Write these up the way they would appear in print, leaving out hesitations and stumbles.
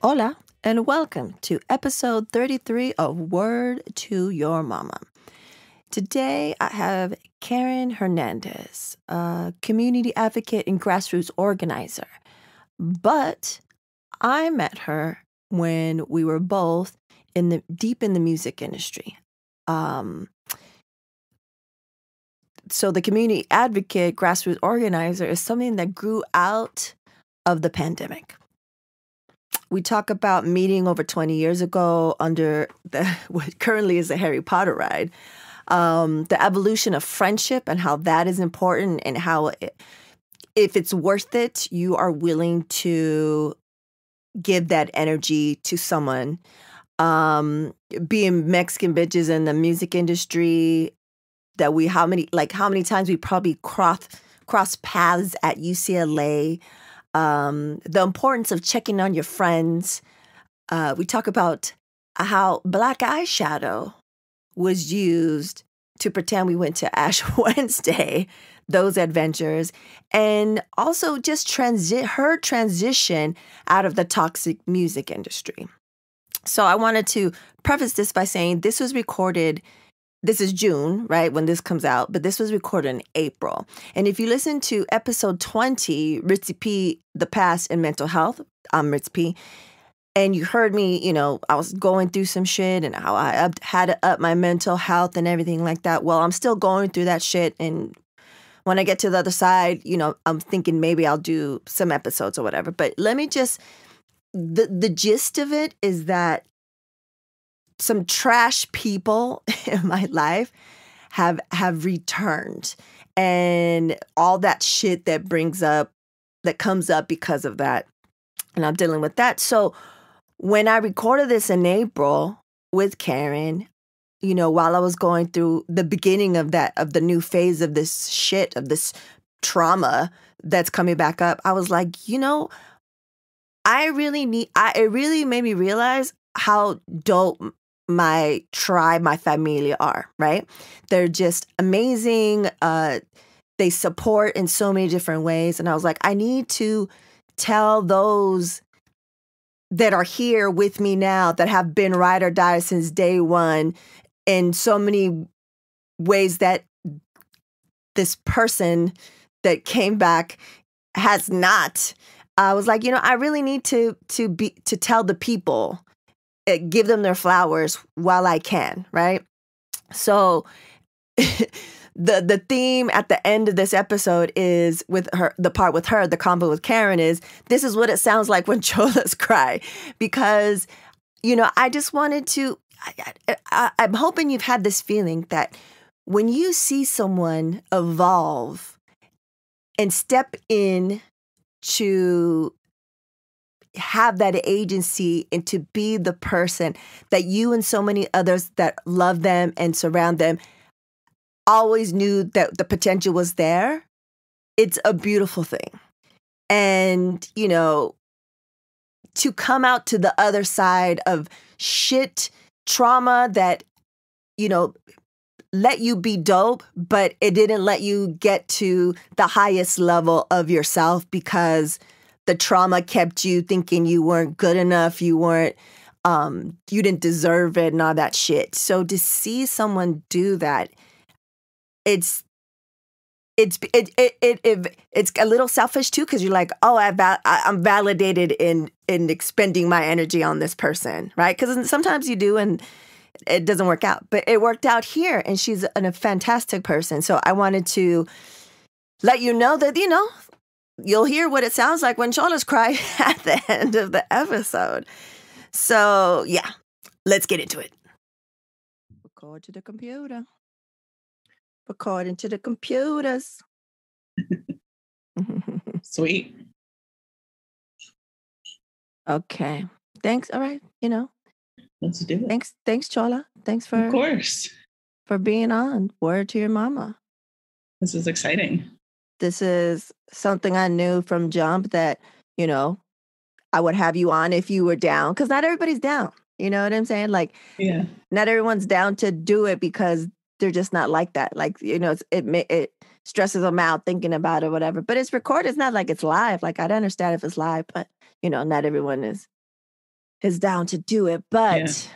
Hola, and welcome to episode 33 of Word to Your Mama. Today, I have Karen Hernández, a community advocate and grassroots organizer. But I met her when we were both deep in the music industry. So the community advocate, grassroots organizer is something that grew out of the pandemic. We talk about meeting over 20 years ago under what currently is the Harry Potter ride, the evolution of friendship and how that is important, and how if it's worth it, you are willing to give that energy to someone. Being Mexican bitches in the music industry, how many times we probably cross paths at UCLA. The importance of checking on your friends. We talk about how black eyeshadow was used to pretend we went to Ash Wednesday, those adventures, and also just her transition out of the toxic music industry. So I wanted to preface this by saying this was recorded. This is June, right, when this comes out, but this was recorded in April. And if you listen to episode 20, Ritzy P, The Past and Mental Health, I'm Ritzy P, and you heard me, I was going through some shit and how I had to up my mental health and everything like that. Well, I'm still going through that shit. And when I get to the other side, I'm thinking maybe I'll do some episodes or whatever. But let me just, the gist of it is that some trash people in my life have returned, and all that shit that comes up because of that. And I'm dealing with that. So when I recorded this in April with Karen, while I was going through the beginning of the new phase of this shit, of this trauma that's coming back up, I was like, it really made me realize how dope my tribe, my familia are, right? They're just amazing. They support in so many different ways. And I was like, I need to tell those that are here with me now, that have been ride or die since day one, in so many ways that this person that came back has not. I was like, I really need to tell the people, give them their flowers while I can, right? So the theme at the end of this episode is with her, the part with her, the combo with Karen is, this is what it sounds like when cholas cry. Because, I just wanted to, I'm hoping you've had this feeling that when you see someone evolve and step in to have that agency and to be the person that you and so many others that love them and surround them always knew that the potential was there, it's a beautiful thing. And, to come out to the other side of shit, trauma that, let you be dope, but it didn't let you get to the highest level of yourself because the trauma kept you thinking you weren't good enough, you didn't deserve it and all that shit. So to see someone do that, it's a little selfish too, because you're like, oh, I'm validated in expending my energy on this person, right? Because sometimes you do and it doesn't work out, but it worked out here, and she's a fantastic person. So I wanted to let you know that you'll hear what it sounds like when cholas cry at the end of the episode. So, yeah, let's get into it. Record to the computer. Recording to the computers. Sweet. Okay. Thanks. All right. Let's do it. Thanks, Chola. Thanks of course for being on Word to Your Mama. This is exciting. This is something I knew from jump that, I would have you on if you were down, because not everybody's down. You know what I'm saying? Like, yeah, not everyone's down to do it because they're just not like that. Like, it stresses them out thinking about it, whatever. But it's recorded. It's not like it's live. Like, I'd understand if it's live, but, not everyone is is down to do it. But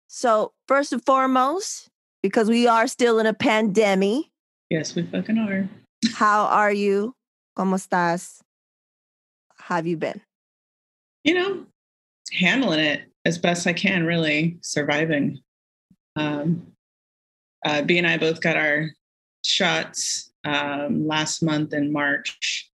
so first and foremost, because we are still in a pandemic. Yes, we fucking are. How are you? ¿Cómo estás? How have you been? You know, handling it as best I can, really surviving. B and I both got our shots last month in March.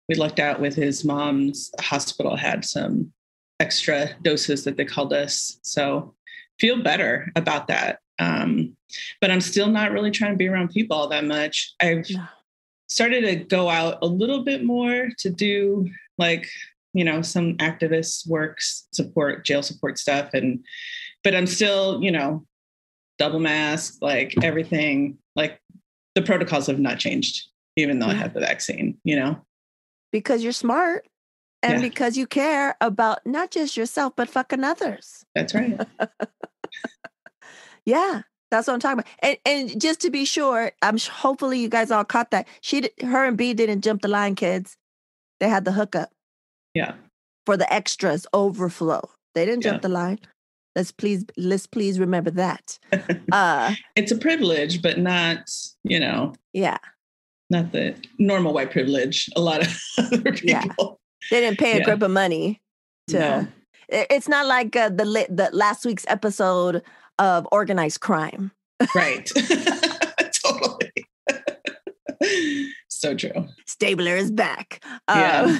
We lucked out with his mom's hospital had some extra doses that they called us. So feel better about that. But I'm still not really trying to be around people all that much. I've started to go out a little bit more to do some activist works, jail support stuff. But I'm still, double masked, like everything, like the protocols have not changed, even though I have the vaccine, Because you're smart and because you care about not just yourself, but fucking others. That's right. Yeah, that's what I'm talking about. And just to be sure, hopefully you guys all caught that. Her and B didn't jump the line, kids. They had the hookup. Yeah. For the extras overflow. They didn't jump the line. Let's please remember that. It's a privilege, but not, not the normal white privilege. A lot of other people. Yeah. They didn't pay a grip of money to. No. It's not like the last week's episode of Organized Crime. Right. Totally. So true. Stabler is back. Yeah.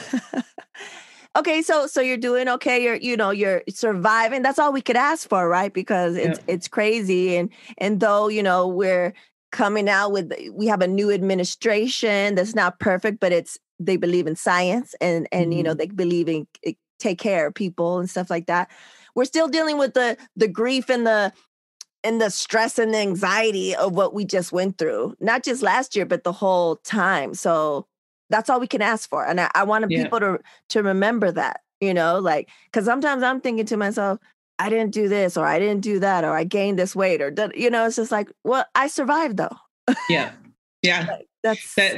Okay, so you're doing okay. You're surviving. That's all we could ask for, right? Because it's crazy, and though we're coming out with, we have a new administration that's not perfect, but they believe in science and they believe in take care of people and stuff like that. We're still dealing with the grief and the stress and the anxiety of what we just went through, not just last year, but the whole time. So that's all we can ask for. And I wanted people to remember that, because sometimes I'm thinking to myself, I didn't do this, or I didn't do that, or I gained this weight, or, it's just like, well, I survived though. Yeah. Yeah.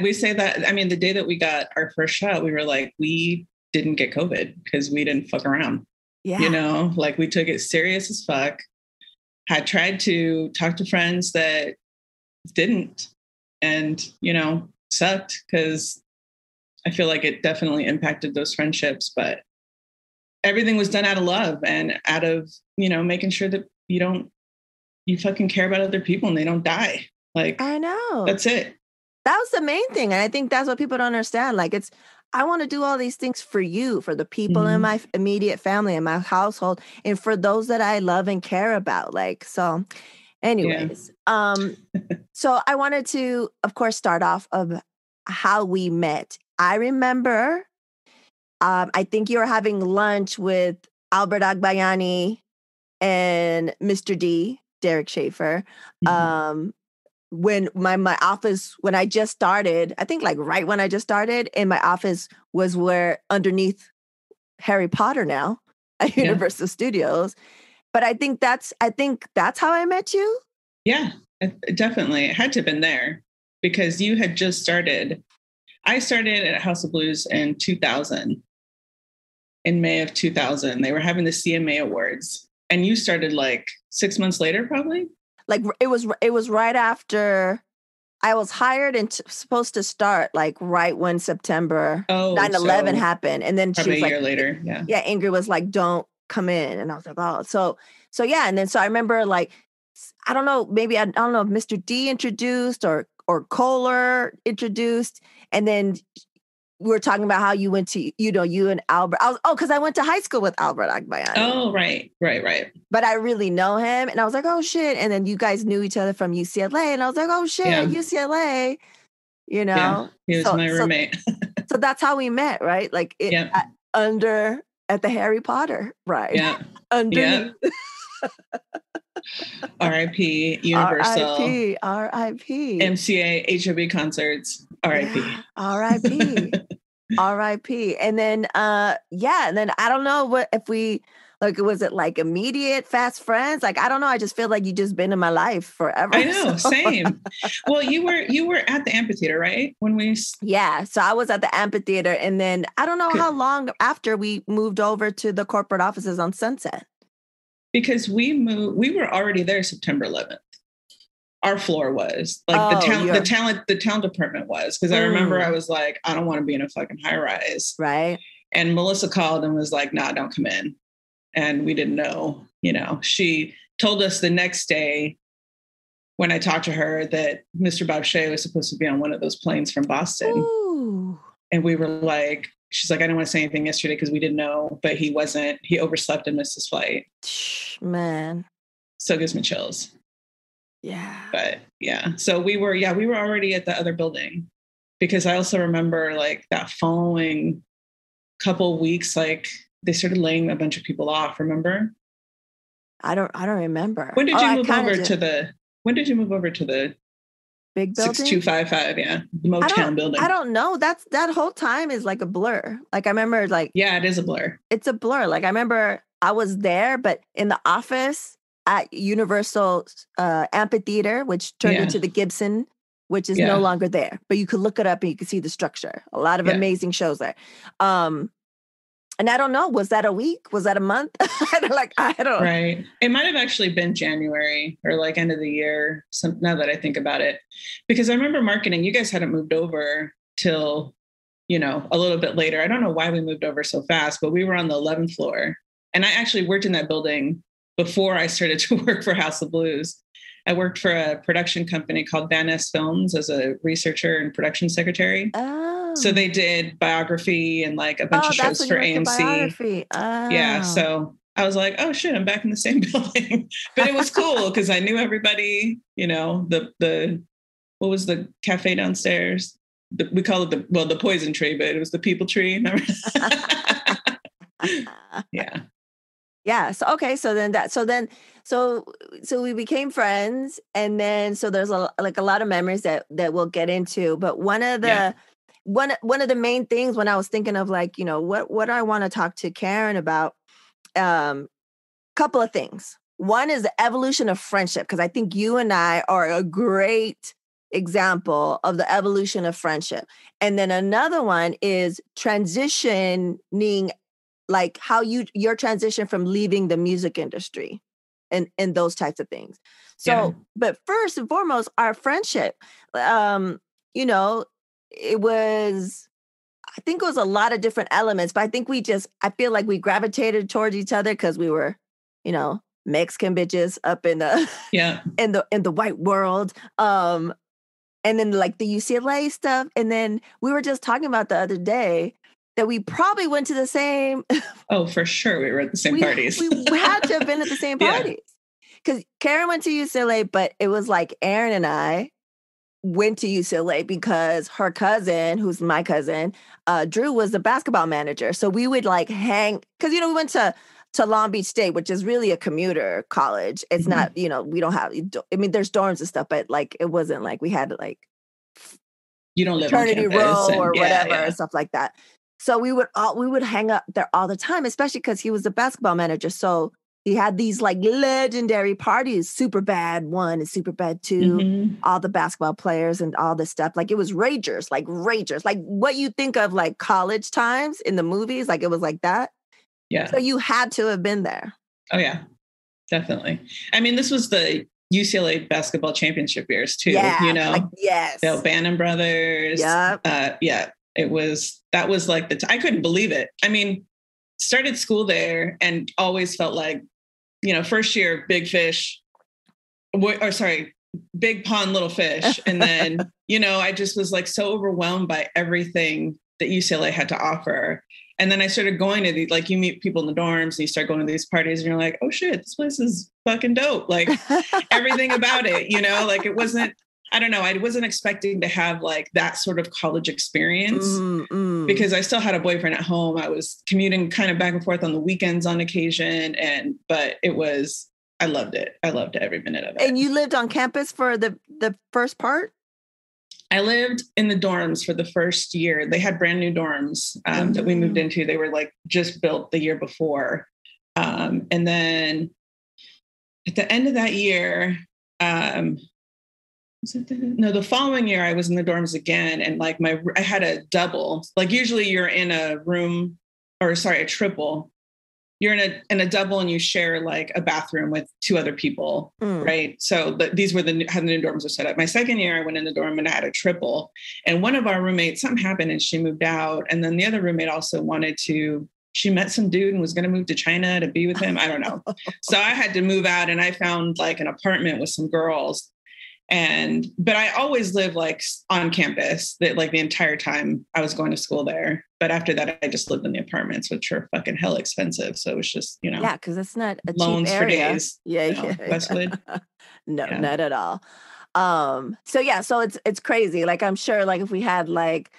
We say that. I mean, the day that we got our first shot, we were like, we didn't get COVID because we didn't fuck around. Yeah. We took it serious as fuck. Had tried to talk to friends that didn't, and, sucked because I feel like it definitely impacted those friendships, but everything was done out of love and out of, making sure that you fucking care about other people and they don't die. I know. That's it. That was the main thing. And I think that's what people don't understand. I want to do all these things for you, for the people in my immediate family and my household, and for those that I love and care about. So anyways, so I wanted to, of course, start off of how we met. I remember, I think you were having lunch with Albert Agbayani and Mr. D, Derek Schaefer. When my office, when I just started, I think right when I just started, and my office was underneath Harry Potter now at Universal Studios. But I think that's how I met you. Yeah, definitely. It had to have been there because you had just started. I started at House of Blues in 2000. In May of 2000, they were having the CMA Awards, and you started 6 months later, probably. It was right after I was hired and supposed to start right when September 9/11 happened, and then she was a year later. Yeah, Ingrid was like, "Don't come in," and I was like, "Oh, so yeah." And then I remember I don't know, maybe I don't know if Mr. D introduced or Kohler introduced, and then we were talking about how you went to, you and Albert. Because I went to high school with Albert Agbayani. Oh, right. But I really know him. And I was like, oh, shit. And then you guys knew each other from UCLA. And I was like, oh, shit, UCLA, Yeah, he was my roommate. So that's how we met, right? At the Harry Potter ride. Yeah. Underneath. Yeah. R.I.P. Universal. R.I.P. MCA, HOB concerts. R.I.P. Yeah, R.I.P. R.I.P. And then, and then I don't know if we Like, was it like immediate fast friends? Like, I don't know. I just feel like you just been in my life forever. I know, So- same. Well, you were at the amphitheater, right? When we Yeah. So I was at the amphitheater, and then I don't know how long after we moved over to the corporate offices on Sunset. because we were already there September 11th. Our floor was like the talent department was, because I remember I was like, I don't want to be in a fucking high rise. Right. And Melissa called and was like, nah, don't come in. And we didn't know, she told us the next day when I talked to her that Mr. Bob Shea was supposed to be on one of those planes from Boston. Ooh. And we were like, she's like, I didn't want to say anything yesterday because we didn't know, but he overslept and missed his flight. Man. So it gives me chills. Yeah. But yeah, so we were already at the other building, because I also remember like that following couple weeks, like they started laying a bunch of people off. Remember? I don't remember. When did you move over to the big building? 6255? Yeah, the Motown building. I don't know. That whole time is like a blur. Like I remember, like yeah, it is a blur. It's a blur. Like I remember I was there, but in the office at Universal Amphitheater, which turned into the Gibson, which is no longer there. But you could look it up and you could see the structure. A lot of amazing shows there. And I don't know, was that a week? Was that a month? I don't. Right. It might have actually been January or like end of the year. Now that I think about it, because I remember marketing, you guys hadn't moved over till, a little bit later. I don't know why we moved over so fast, but we were on the 11th floor. And I actually worked in that building before I started to work for House of Blues. I worked for a production company called Van Ness Films as a researcher and production secretary. Oh. So they did biography and like a bunch of shows for AMC. Oh. Yeah. So I was like, oh shit, I'm back in the same building. But it was cool because I knew everybody, the what was the cafe downstairs? We call it the poison tree, but it was the people tree. Remember? Yeah. Yeah. So, okay. So we became friends, and then, so there's a lot of memories that we'll get into. But one of the main things when I was thinking of like, what I want to talk to Karen about, couple of things. One is the evolution of friendship, because I think you and I are a great example of the evolution of friendship. And then another one is transitioning, like how your transition from leaving the music industry and those types of things. So, but first and foremost, our friendship, it was, I think it was a lot of different elements, but I think I feel like we gravitated towards each other because we were, Mexican bitches up in the, in the white world. And then like the UCLA stuff. And then we were just talking about the other day that we probably went to the same. Oh, for sure. We were at the same parties. We had to have been at the same parties. Because Karen went to UCLA, but it was like Aaron and I went to UCLA because her cousin, who's my cousin, Drew, was the basketball manager. So we would like hang, because, we went to Long Beach State, which is really a commuter college. It's not, we don't have, there's dorms and stuff, but like, it wasn't like we had to like, you don't live Fraternity on campus Row or whatever and stuff like that. So we would hang up there all the time, especially because he was the basketball manager. So he had these like legendary parties, Super Bad 1 and Super Bad 2, all the basketball players and all this stuff. Like it was ragers, like what you think of like college times in the movies, like it was like that. Yeah. So you had to have been there. Oh yeah, definitely. I mean, this was the UCLA basketball championship years too, Like, yes. The O'Bannon brothers. That was like I couldn't believe it. I mean, started school there and always felt like, first year, big fish, big pond, little fish. And then, I just was like so overwhelmed by everything that UCLA had to offer. And then I started going to these, like you meet people in the dorms and you start going to these parties and you're like, oh shit, this place is fucking dope. Like everything about it, like it wasn't, I don't know. I wasn't expecting to have like that sort of college experience because I still had a boyfriend at home. I was commuting kind of back and forth on the weekends on occasion. But I loved it. I loved every minute of it. And you lived on campus for the first part? I lived in the dorms for the first year. They had brand new dorms that we moved into. They were like just built the year before. And then at the end of that year, the following year I was in the dorms again, and like I had a double. Like usually you're in a room, a triple. You're in a double and you share like a bathroom with two other people, right? So these were how the new dorms were set up. My second year, I went in the dorm and I had a triple. And one of our roommates, something happened and she moved out. And then the other roommate also she met some dude and was going to move to China to be with him. I don't know. So I had to move out and I found like an apartment with some girls. But I always lived like on campus, that like the entire time I was going to school there. But after that, I just lived in the apartments, which are fucking hell expensive. So it was just, yeah, because it's not a loans cheap for area. days. Yeah. Westwood. No, not at all. So it's crazy. Like I'm sure, like if we had like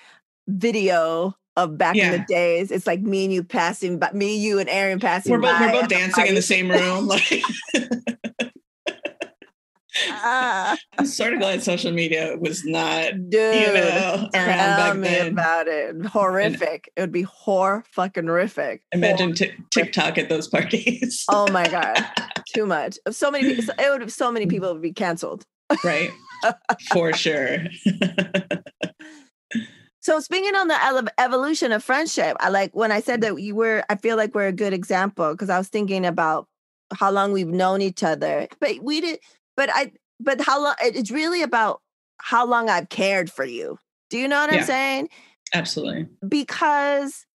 video of back in the days, it's like me and you passing, but me, you, and Aaron passing. We're both dancing in the same room, like. I'm sort of glad social media was not, around back then. About it. Horrific. It would be fucking horrific. Imagine TikTok at those parties. Oh my God. Too much. So many people would be canceled. Right. For sure. So speaking on the evolution of friendship, I like when I said that I feel like we're a good example, because I was thinking about how long we've known each other, but how long, it's really about how long I've cared for you. Do you know what I'm saying? Absolutely. Because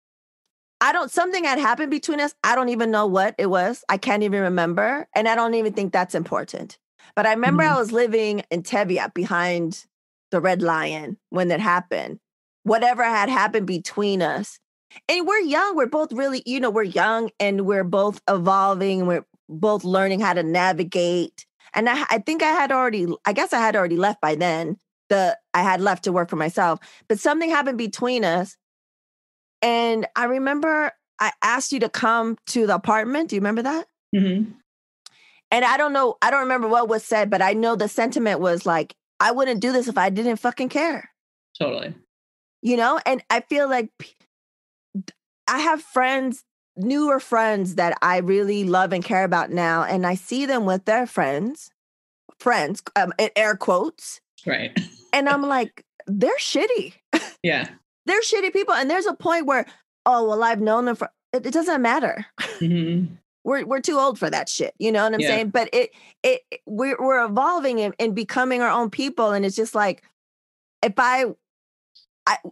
something had happened between us. I don't even know what it was. I can't even remember. And I don't even think that's important. But I remember I was living in Tevye behind the Red Lion when that happened. Whatever had happened between us. And we're young. We're both really, we're young and we're both evolving. We're both learning how to navigate. And I think I guess I had already left by then. I had left to work for myself. But something happened between us. And I remember I asked you to come to the apartment. Do you remember that? Mm-hmm. And I don't remember what was said, but I know the sentiment was like, I wouldn't do this if I didn't fucking care. Totally. And I feel like I have newer friends that I really love and care about now. And I see them with their friends, in air quotes. Right. And I'm like, they're shitty. Yeah. They're shitty people. And there's a point where, I've known them for, it doesn't matter. Mm-hmm. We're too old for that shit. You know what I'm saying? But we're evolving and becoming our own people. And it's just like,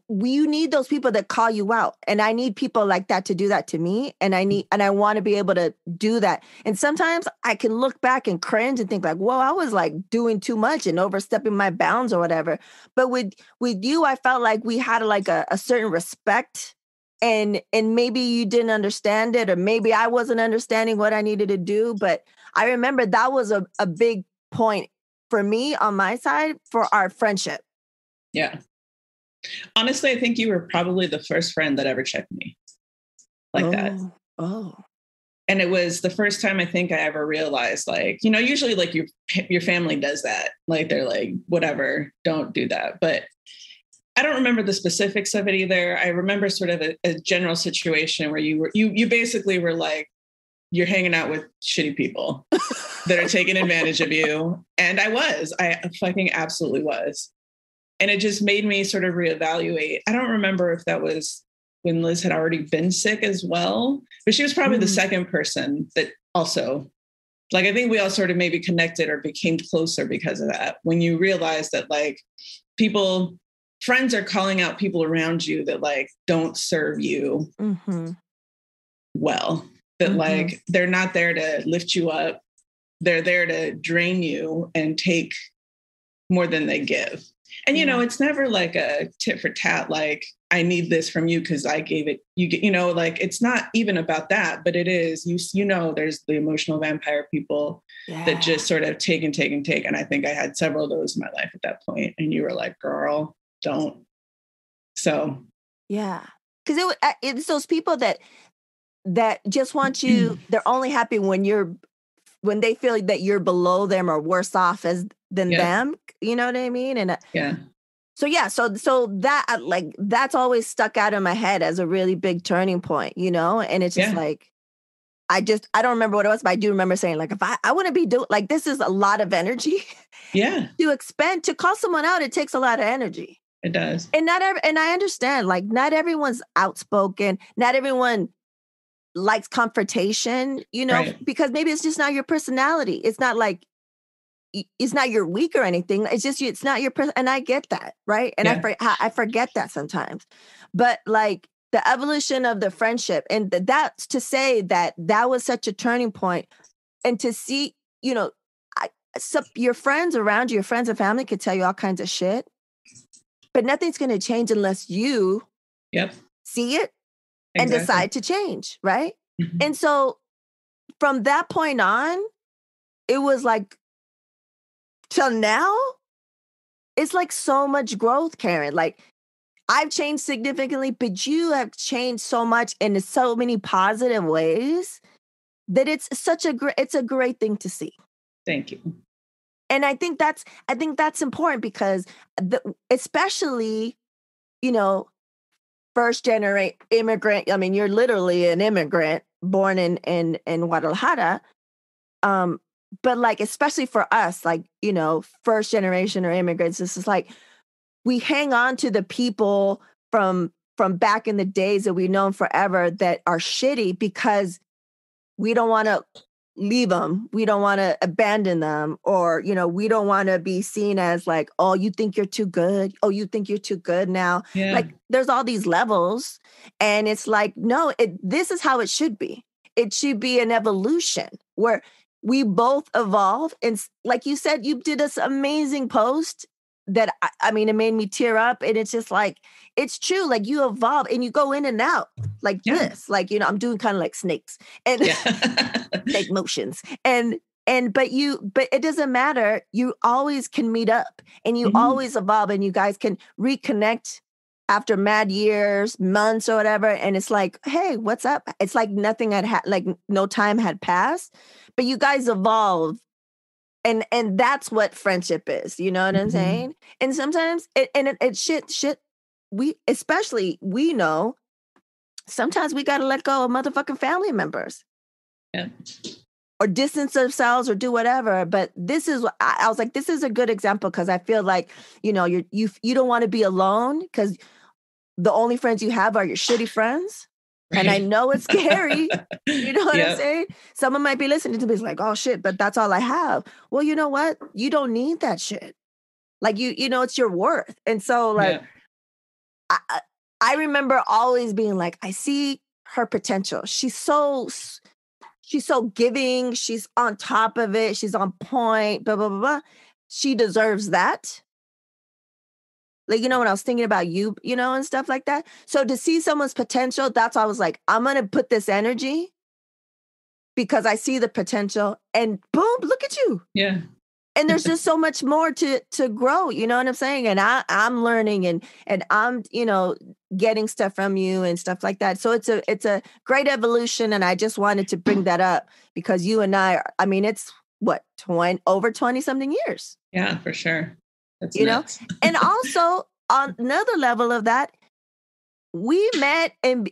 you need those people that call you out. And I need people like that to do that to me. And I want to be able to do that. And sometimes I can look back and cringe and think like, whoa, I was like doing too much and overstepping my bounds or whatever. But with you, I felt like we had like a certain respect, and maybe you didn't understand it, or maybe I wasn't understanding what I needed to do. But I remember that was a big point for me on my side for our friendship. Yeah. Honestly, I think you were probably the first friend that ever checked me like that. Oh. And it was the first time I think I ever realized, like, usually like your family does that. Like, they're like, whatever, don't do that. But I don't remember the specifics of it either. I remember sort of a general situation where you basically were you're hanging out with shitty people that are taking advantage of you. And I fucking absolutely was. And it just made me sort of reevaluate. I don't remember if that was when Liz had already been sick as well, but she was probably the second person that also, I think we all sort of maybe connected or became closer because of that. When you realize that friends are calling out people around you that don't serve you well, that they're not there to lift you up. They're there to drain you and take more than they give. And, it's never like a tit for tat, like, I need this from you because I gave it, it's not even about that, but it is, there's the emotional vampire people that just sort of take and take and take. And I think I had several of those in my life at that point. And you were like, girl, don't. So. Yeah. Because it's those people that just want you, they're only happy when they feel that you're below them or worse off than them. You know what I mean? And So that that's always stuck out in my head as a really big turning point, and it's just I don't remember what it was, but I do remember saying, like, if I want to be doing, like, this is a lot of energy Yeah, to expend, to call someone out. It takes a lot of energy. it does. And and I understand, like, not everyone's outspoken. Not everyone likes confrontation, Right. because maybe it's just not your personality. It's not like, it's not your weak or anything. It's just, it's not your person. And I get that. Right. And Yeah. I forget that sometimes, but like the evolution of the friendship, and that's to say that was such a turning point. And to see, your friends around you, your friends and family could tell you all kinds of shit, but nothing's going to change unless you Yep. see it and Exactly. decide to change. Right. Mhm. And so from that point on, it was like, till now, it's like so much growth, Karen. Like, I've changed significantly, but you have changed so much in so many positive ways that it's a great thing to see. Thank you. And I think that's important because especially, first generation immigrant. I mean, you're literally an immigrant born in Guadalajara. But like, especially for us, like, first generation or immigrants, this is like, we hang on to the people from back in the days that we've known forever that are shitty because we don't want to leave them. We don't want to abandon them, or, we don't want to be seen as like, oh, you think you're too good. Oh, you think you're too good now. Yeah. Like, there's all these levels, and it's like, no, this is how it should be. It should be an evolution where we both evolve. And like you said, you did this amazing post that, I mean, it made me tear up. And it's just like, it's true. Like, you evolve and you go in and out like this, like, I'm doing kind of like snakes and snake motions. But it doesn't matter. You always can meet up, and you always evolve, and you guys can reconnect after mad years, months or whatever. And it's like, hey, what's up? It's like nothing like no time had passed, but you guys evolved. And that's what friendship is. You know what I'm saying? And sometimes we know sometimes we got to let go of motherfucking family members. Yeah. Or distance themselves or do whatever. But this is what I was like, this is a good example, because I feel like, you don't want to be alone, because the only friends you have are your shitty friends. Right. And I know it's scary. You know what I'm saying? Someone might be listening to me like, oh shit, but that's all I have. Well, you know what? You don't need that shit. Like, it's your worth. And so like, I remember always being like, I see her potential. She's so giving. She's on top of it. She's on point, blah, blah, blah, blah. She deserves that. Like, when I was thinking about you, and stuff like that. So to see someone's potential, that's why I was like, I'm going to put this energy because I see the potential, and boom, look at you. Yeah. And there's just so much more to grow. You know what I'm saying? And I'm learning and I'm, getting stuff from you and stuff like that. So it's a great evolution. And I just wanted to bring that up because you and I mean, it's what, over 20 something years. Yeah, for sure. That's nuts. And also on another level of that, we met and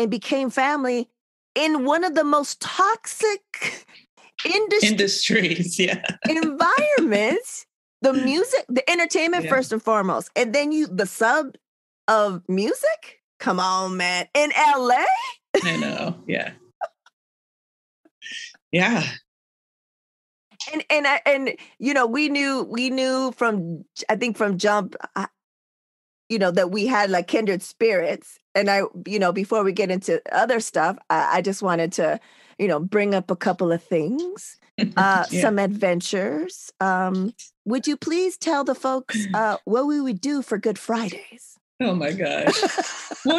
became family in one of the most toxic industries, environments, the music, the entertainment, first and foremost. And then the sub of music. Come on, man. In LA? I know. Yeah. Yeah. And we knew from jump, that we had like kindred spirits. And before we get into other stuff, I just wanted to, bring up a couple of things, some adventures. Would you please tell the folks what we would do for Good Fridays? Oh my gosh. Well,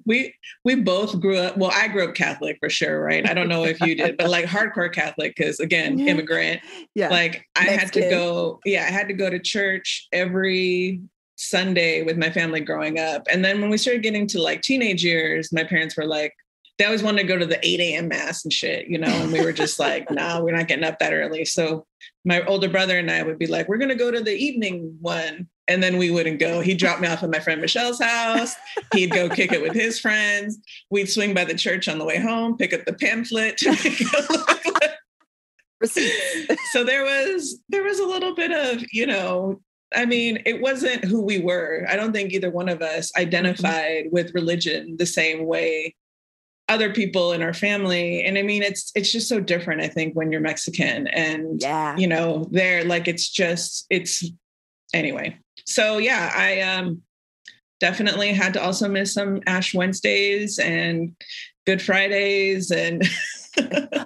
we both grew up, well, I grew up Catholic for sure, right? I don't know if you did, but like hardcore Catholic, because again, immigrant. Yeah. Like I had to go to church every Sunday with my family growing up. And then when we started getting to like teenage years, my parents were like, they always wanted to go to the 8 a.m. mass and shit, and we were just like, no, we're not getting up that early. So my older brother and I would be like, we're going to go to the evening one. And then we wouldn't go. He'd drop me off at my friend Michelle's house. He'd go kick it with his friends. We'd swing by the church on the way home, pick up the pamphlet. So there was a little bit of, I mean, it wasn't who we were. I don't think either one of us identified with religion the same way other people in our family. And I mean, it's just so different, I think, when you're Mexican and, they're like, anyway. So yeah, I definitely had to also miss some Ash Wednesdays and Good Fridays and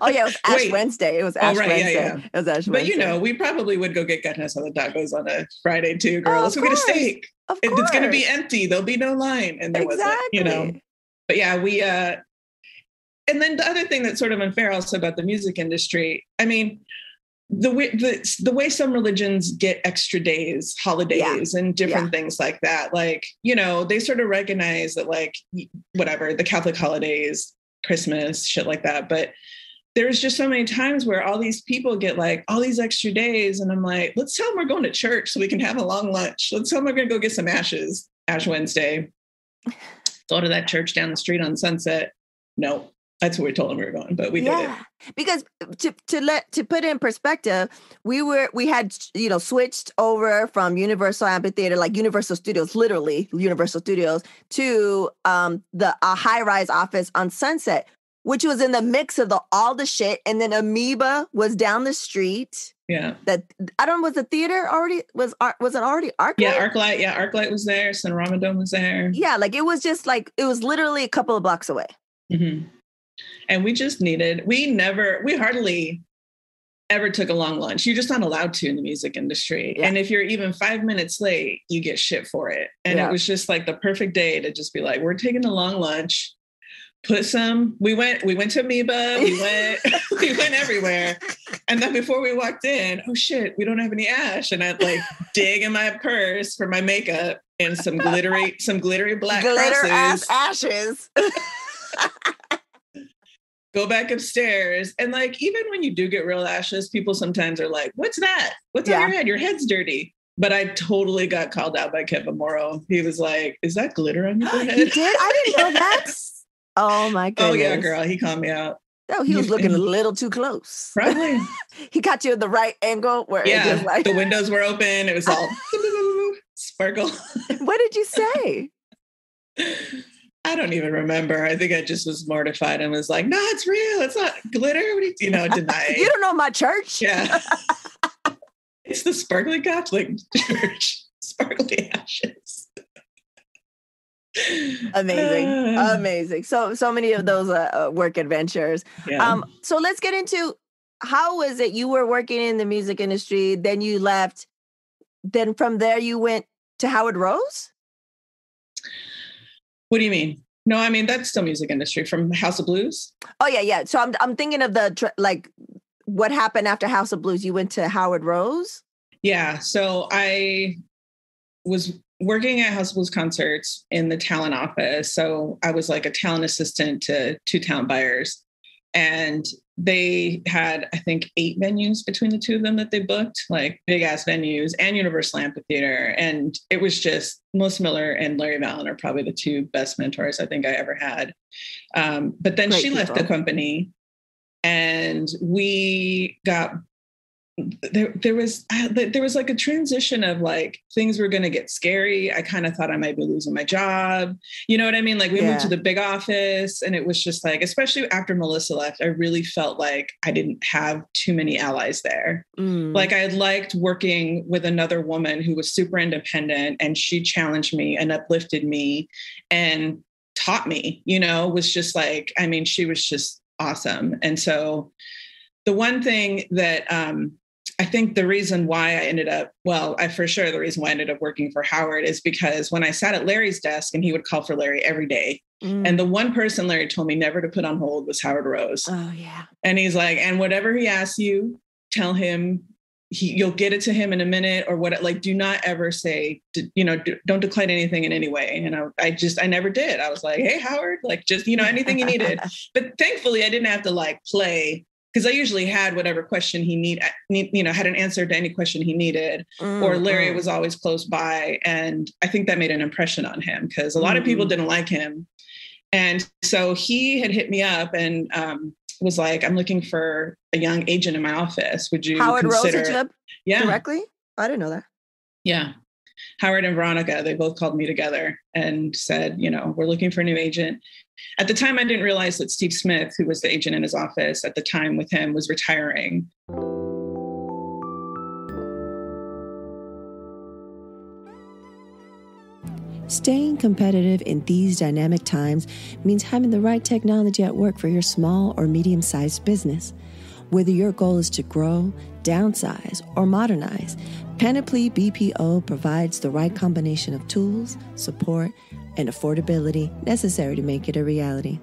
oh yeah, it was Ash Wednesday. It was Ash Wednesday. Yeah. It was Ash Wednesday. But we probably would go get carne asada tacos on a Friday too, girl. Let's go get a steak. It's going to be empty. There'll be no line. And there wasn't, But yeah, we and then the other thing that's sort of unfair also about the music industry, I mean, the way some religions get extra days, holidays, and different things like that, like, they sort of recognize that, like, whatever, the Catholic holidays, Christmas, shit like that. But there's just so many times where all these people get like all these extra days. And I'm like, let's tell them we're going to church so we can have a long lunch. Let's tell them we're going to go get some Ash Wednesday. Go to that church down the street on Sunset. No. That's what we told them we were going, but we did it. Because to put it in perspective, we had switched over from Universal Amphitheater, like Universal Studios, literally Universal Studios, to the high-rise office on Sunset, which was in the mix of all the shit, and then Amoeba was down the street. Yeah, that I don't know. Was the theater already was it already ArcLight? Yeah, ArcLight. Yeah, ArcLight was there. Cinerama Dome was there. Yeah, like it was literally a couple of blocks away. Mm-hmm. And we hardly ever took a long lunch. You're just not allowed to in the music industry. Yeah. And if you're even 5 minutes late, you get shit for it. And it was just like the perfect day to just be like, we're taking a long lunch. We went to Amoeba, we went everywhere. And then before we walked in, oh shit, we don't have any Ash. And I'd like dig in my purse for my makeup and some glittery black crosses. Ashes. Go back upstairs. And like, even when you do get real ashes, people sometimes are like, what's that? What's on your head? Your head's dirty. But I totally got called out by Kevin Morrow. He was like, is that glitter on your head? He did? I didn't know that. Oh my goodness. Oh yeah, girl. He called me out. No, he was looking a little too close. Probably. He got you at the right angle where it just like the windows were open. It was all sparkle. What did you say? I don't even remember. I think I just was mortified and was like, no, it's real. It's not glitter. Deny it. You don't know my church? Yeah. It's the sparkly Catholic church. Sparkly ashes. Amazing. So many of those work adventures. Yeah. So let's get into, how was it? You were working in the music industry, then you left. Then from there you went to Howard Rose? What do you mean? No, I mean, that's still music industry, from House of Blues. Oh yeah. So I'm thinking of what happened after House of Blues. You went to Howard Rose? Yeah. So I was working at House of Blues concerts in the talent office. So I was like a talent assistant to two talent buyers. And they had, I think, 8 venues between the two of them that they booked, like big ass venues, and Universal Amphitheater. And it was just, Melissa Miller and Larry Vallon are probably the 2 best mentors I think I ever had. But then she left the company, and we got, there was like a transition of like, things were going to get scary. I kind of thought I might be losing my job. You know what I mean? Like we moved to the big office, and it was just like, especially after Melissa left, I really felt like I didn't have too many allies there. Like I had liked working with another woman who was super independent, and she challenged me and uplifted me and taught me, was just like, I mean, she was just awesome. And so the one thing that, I think the reason why I ended up working for Howard is because when I sat at Larry's desk, and he would call for Larry every day. And the one person Larry told me never to put on hold was Howard Rose. Oh yeah. And he's like, and whatever he asks you, tell him you'll get it to him in a minute, or what, like, do not ever say, don't decline anything in any way. And I never did. I was like, hey, Howard, like, just, anything you needed. But thankfully I didn't have to like play because I usually had whatever question he had an answer to any question he needed, or Larry was always close by. And I think that made an impression on him because a lot of people didn't like him. And so he had hit me up and was like, I'm looking for a young agent in my office. Would you Howard consider? Rose hit you up directly? I didn't know that. Yeah. Howard and Veronica, they both called me together and said, we're looking for a new agent. At the time, I didn't realize that Steve Smith, who was the agent in his office at the time with him, was retiring. Staying competitive in these dynamic times means having the right technology at work for your small or medium-sized business. Whether your goal is to grow, downsize, or modernize, Panoply BPO provides the right combination of tools, support, and affordability necessary to make it a reality.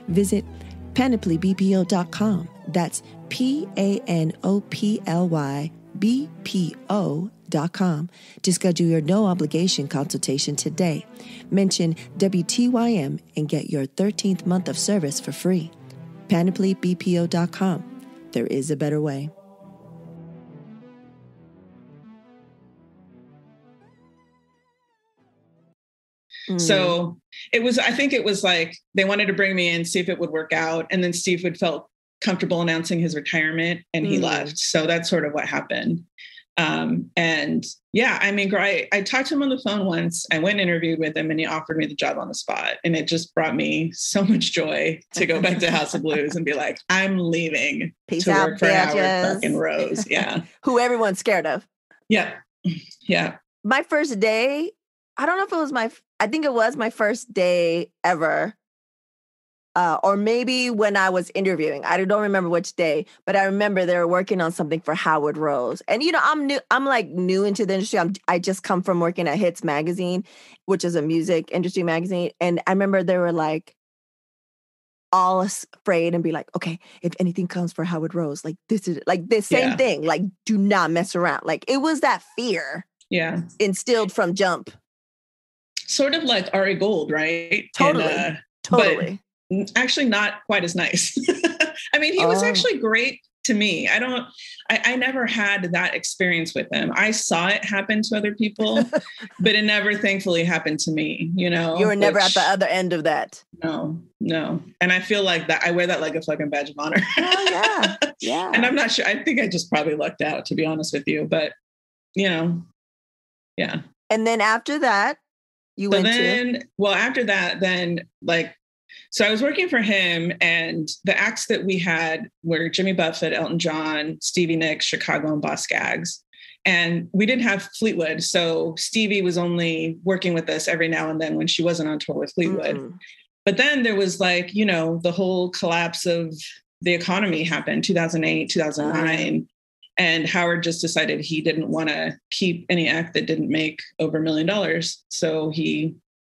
Visit panoplybpo.com. That's PANOPLYBPO.com to schedule your no-obligation consultation today. Mention WTYM and get your 13th month of service for free. PanoplyBPO.com. There is a better way. So I think it was like they wanted to bring me in, see if it would work out. And then Steve would felt comfortable announcing his retirement and he left. So that's sort of what happened. And yeah, I mean, I talked to him on the phone once. I went and interviewed with him and he offered me the job on the spot. And it just brought me so much joy to go back to House of Blues and be like, I'm leaving Peace to out, work for Howard fucking Rose. Yeah. Who everyone's scared of. Yeah. Yeah. My first day, I don't know if it was I think it was my first day ever. Or maybe when I was interviewing. I don't remember which day, but I remember they were working on something for Howard Rose. And, I'm like new into the industry. I just come from working at Hits Magazine, which is a music industry magazine. And I remember they were like all afraid and be like, okay, if anything comes for Howard Rose, like this is like this same thing, like do not mess around. Like it was that fear instilled from jump. Sort of like Ari Gold, right? Totally. Totally. But actually not quite as nice. I mean, he was actually great to me. I never had that experience with him. I saw it happen to other people, but it never thankfully happened to me, You were never at the other end of that. No. And I feel like that I wear that like a fucking badge of honor. Oh yeah. Yeah. And I'm not sure. I think I just probably lucked out, to be honest with you, but yeah. And then after that, after that, so I was working for him and the acts that we had were Jimmy Buffett, Elton John, Stevie Nicks, Chicago, and Boss Skaggs. And we didn't have Fleetwood. So Stevie was only working with us every now and then when she wasn't on tour with Fleetwood. But then there was like, the whole collapse of the economy happened, 2008, 2009. And Howard just decided he didn't want to keep any act that didn't make over $1 million. So he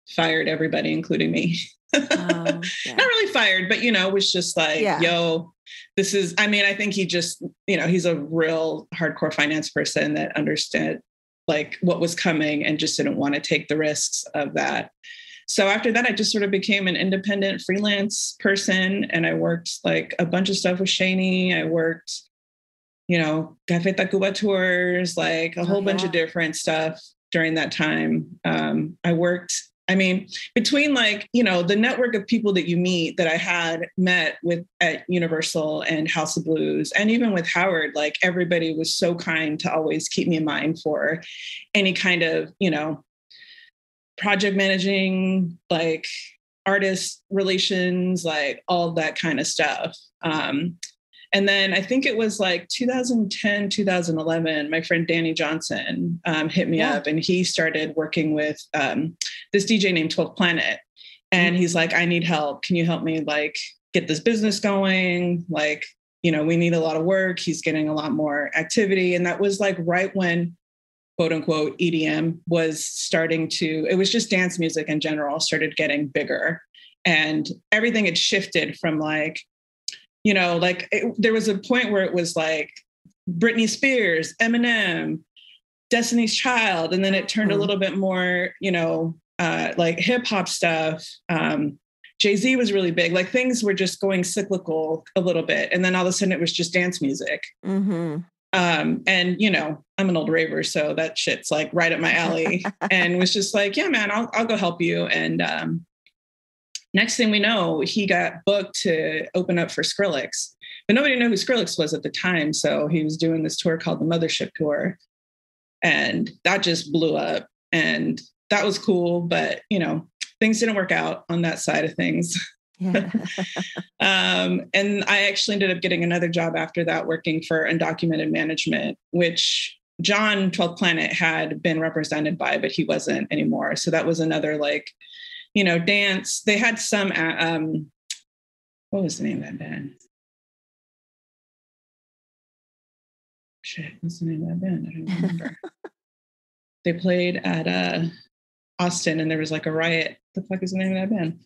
fired everybody, including me. Not really fired, but, was just like, yo, this is, I think he just, he's a real hardcore finance person that understood like what was coming and just didn't want to take the risks of that. So after that, I just sort of became an independent freelance person. And I worked like a bunch of stuff with Shaney. I worked, Café Tacuba tours, like a whole bunch of different stuff during that time. I worked, between like, the network of people that you meet that I had met with at Universal and House of Blues, and even with Howard, like everybody was so kind to always keep me in mind for any kind of, project managing, like artist relations, like all that kind of stuff. And then I think it was like 2010, 2011, my friend Danny Johnson hit me up and he started working with this DJ named 12th Planet. And he's like, I need help. Can you help me like get this business going? Like, we need a lot of work. He's getting a lot more activity. And that was like right when, quote unquote, EDM was starting to, it was just dance music in general, started getting bigger. And everything had shifted from like, there was a point where it was like Britney Spears, Eminem, Destiny's Child. And then it turned a little bit more, like hip hop stuff, Jay-Z was really big. Like things were just going cyclical a little bit. And then all of a sudden it was just dance music. Mm-hmm. And, you know, I'm an old raver, so that shit's like right up my alley. And was just like, yeah, man, I'll go help you. And next thing we know, he got booked to open up for Skrillex. But nobody knew who Skrillex was at the time. So he was doing this tour called the Mothership Tour. And that just blew up. And that was cool. But, you know, things didn't work out on that side of things. Yeah. And I actually ended up getting another job after that, working for undocumented management, which John 12th Planet had been represented by, but he wasn't anymore. So that was another, like, you know, dance. They had some, what was the name of that band? Shit, what's the name of that band? I don't remember. They played at Austin and there was like a riot. What the fuck is the name of that band?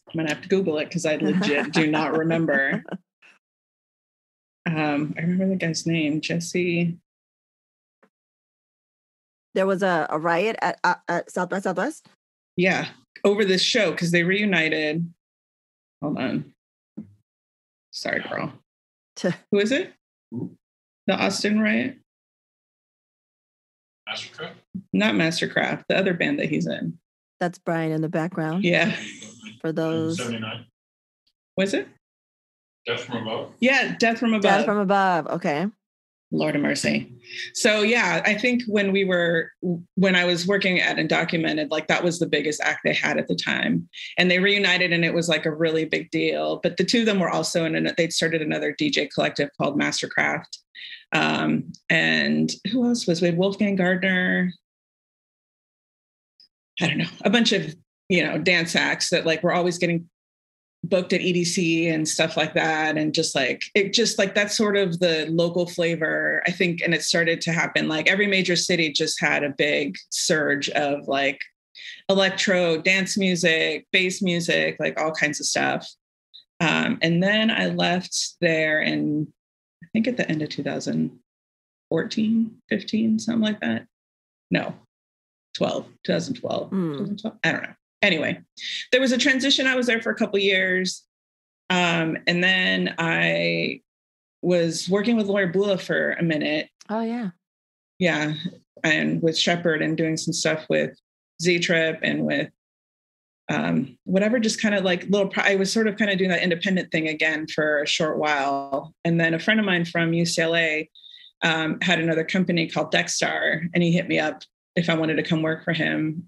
I'm going to have to Google it because I legit do not remember. I remember the guy's name, Jesse. There was a riot at South by Southwest? Yeah, over this show because they reunited. Hold on. Sorry, girl. Who is it? The Austin riot? Mastercraft? Not Mastercraft, the other band that he's in. That's Brian in the background. Yeah. For those. 79. Was it? Death from Above? Yeah, Death from Above. Death from Above. Okay. Lord of mercy. So yeah, I think when I was working at Undocumented, like that was the biggest act they had at the time. And they reunited and it was like a really big deal. But the two of them were also they'd started another DJ collective called Mastercraft. And who else was with Wolfgang Gardner? I don't know, a bunch of, you know, dance acts that like were always getting booked at EDC and stuff like that. And just like, that's sort of the local flavor, I think. And it started to happen, like every major city just had a big surge of like electro, dance music, bass music, like all kinds of stuff. And then I left there in, I think at the end of 2014, 15, something like that. No, 2012. 2012. I don't know. Anyway, there was a transition. I was there for a couple of years. And then I was working with Lawyer Bula for a minute. Oh, yeah. Yeah. And with Shepherd and doing some stuff with Z-Trip and with whatever, just kind of like I was sort of kind of doing that independent thing again for a short while. And then a friend of mine from UCLA had another company called Dexstar, and he hit me up if I wanted to come work for him.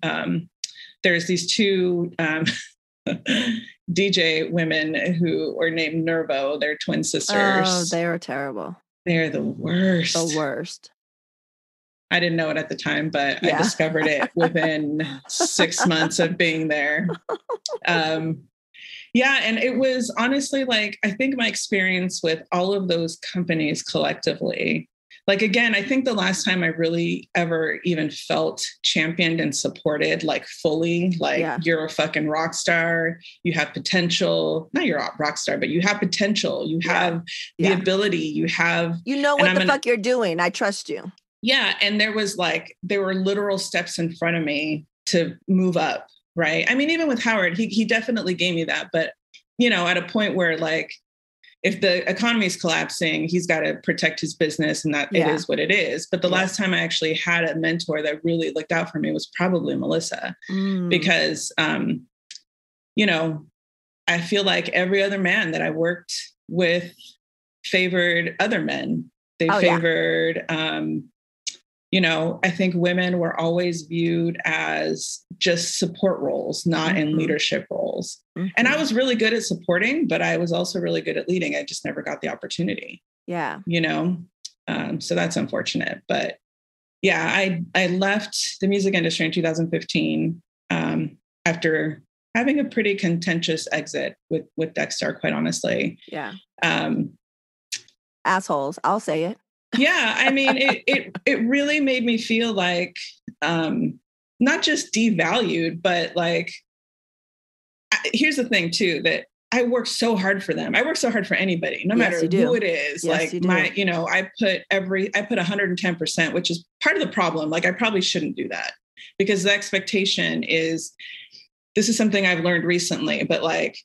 There's these two DJ women who were named Nervo. They're twin sisters. Oh, they are terrible. They're the worst. The worst. I didn't know it at the time, but I discovered it within 6 months of being there. Yeah. And it was honestly like, I think my experience with all of those companies collectively, like, again, I think the last time I really ever even felt championed and supported, like fully, like you're a fucking rock star, you have potential, not you're a rock star, but you have potential, you have the ability, you know what the fuck you're doing. I trust you. Yeah. And there were literal steps in front of me to move up. Right. I mean, even with Howard, he definitely gave me that. But, you know, at a point where like, if the economy is collapsing, he's got to protect his business, and that it is what it is. But the last time I actually had a mentor that really looked out for me was probably Melissa, because, you know, I feel like every other man that I worked with favored other men. They favored, you know, I think women were always viewed as just support roles, not in leadership roles. And I was really good at supporting, but I was also really good at leading. I just never got the opportunity. Yeah. You know, so that's unfortunate. But yeah, I left the music industry in 2015 after having a pretty contentious exit with Dexstar, quite honestly. Yeah. Assholes. I'll say it. Yeah, I mean, it really made me feel like not just devalued, but like, here's the thing too, that I work so hard for them. I work so hard for anybody, no matter who it is. Yes, like I put 110%, which is part of the problem. Like I probably shouldn't do that, because the expectation is this is something I've learned recently, but like,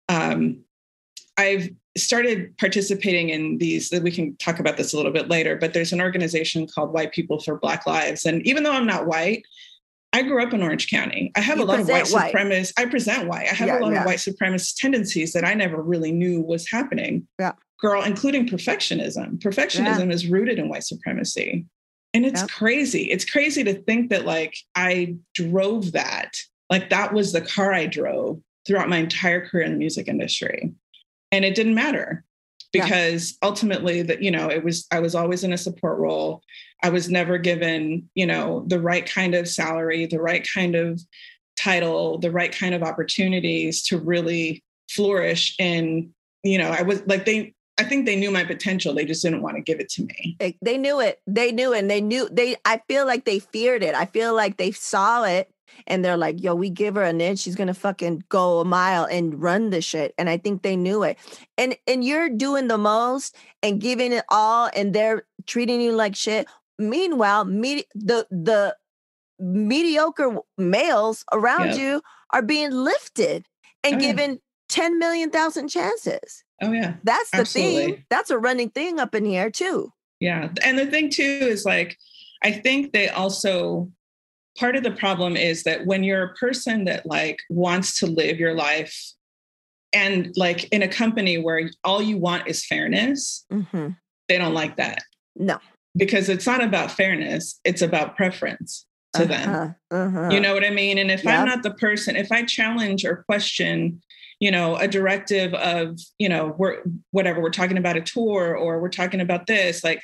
I've started participating in these, that we can talk about this a little bit later, but there's an organization called White People for Black Lives. And even though I'm not white, I grew up in Orange County. I have a lot of white supremacists. I present white. I have a lot of white supremacist tendencies that I never really knew was happening. Yeah. Girl, including perfectionism. Perfectionism is rooted in white supremacy. And it's crazy. It's crazy to think that like I drove that. Like that was the car I drove throughout my entire career in the music industry. And it didn't matter because ultimately that, you know, I was always in a support role. I was never given, you know, the right kind of salary, the right kind of title, the right kind of opportunities to really flourish. And, you know, I was like, I think they knew my potential. They just didn't want to give it to me. They knew it. They knew it. And I feel like they feared it. I feel like they saw it and they're like, yo, we give her an inch, she's going to fucking go a mile and run the shit. And I think they knew it. And you're doing the most and giving it all and they're treating you like shit. Meanwhile, the mediocre males around you are being lifted and given 10 million thousand chances. Oh, yeah. That's the thing. That's a running thing up in here, too. Yeah. And the thing, too, is like, I think they also, part of the problem is that when you're a person that like wants to live your life and like in a company where all you want is fairness, they don't like that. No. Because it's not about fairness. It's about preference to them. You know what I mean? And if I'm not the person, if I challenge or question, you know, a directive of, you know, we're talking about a tour or we're talking about this, like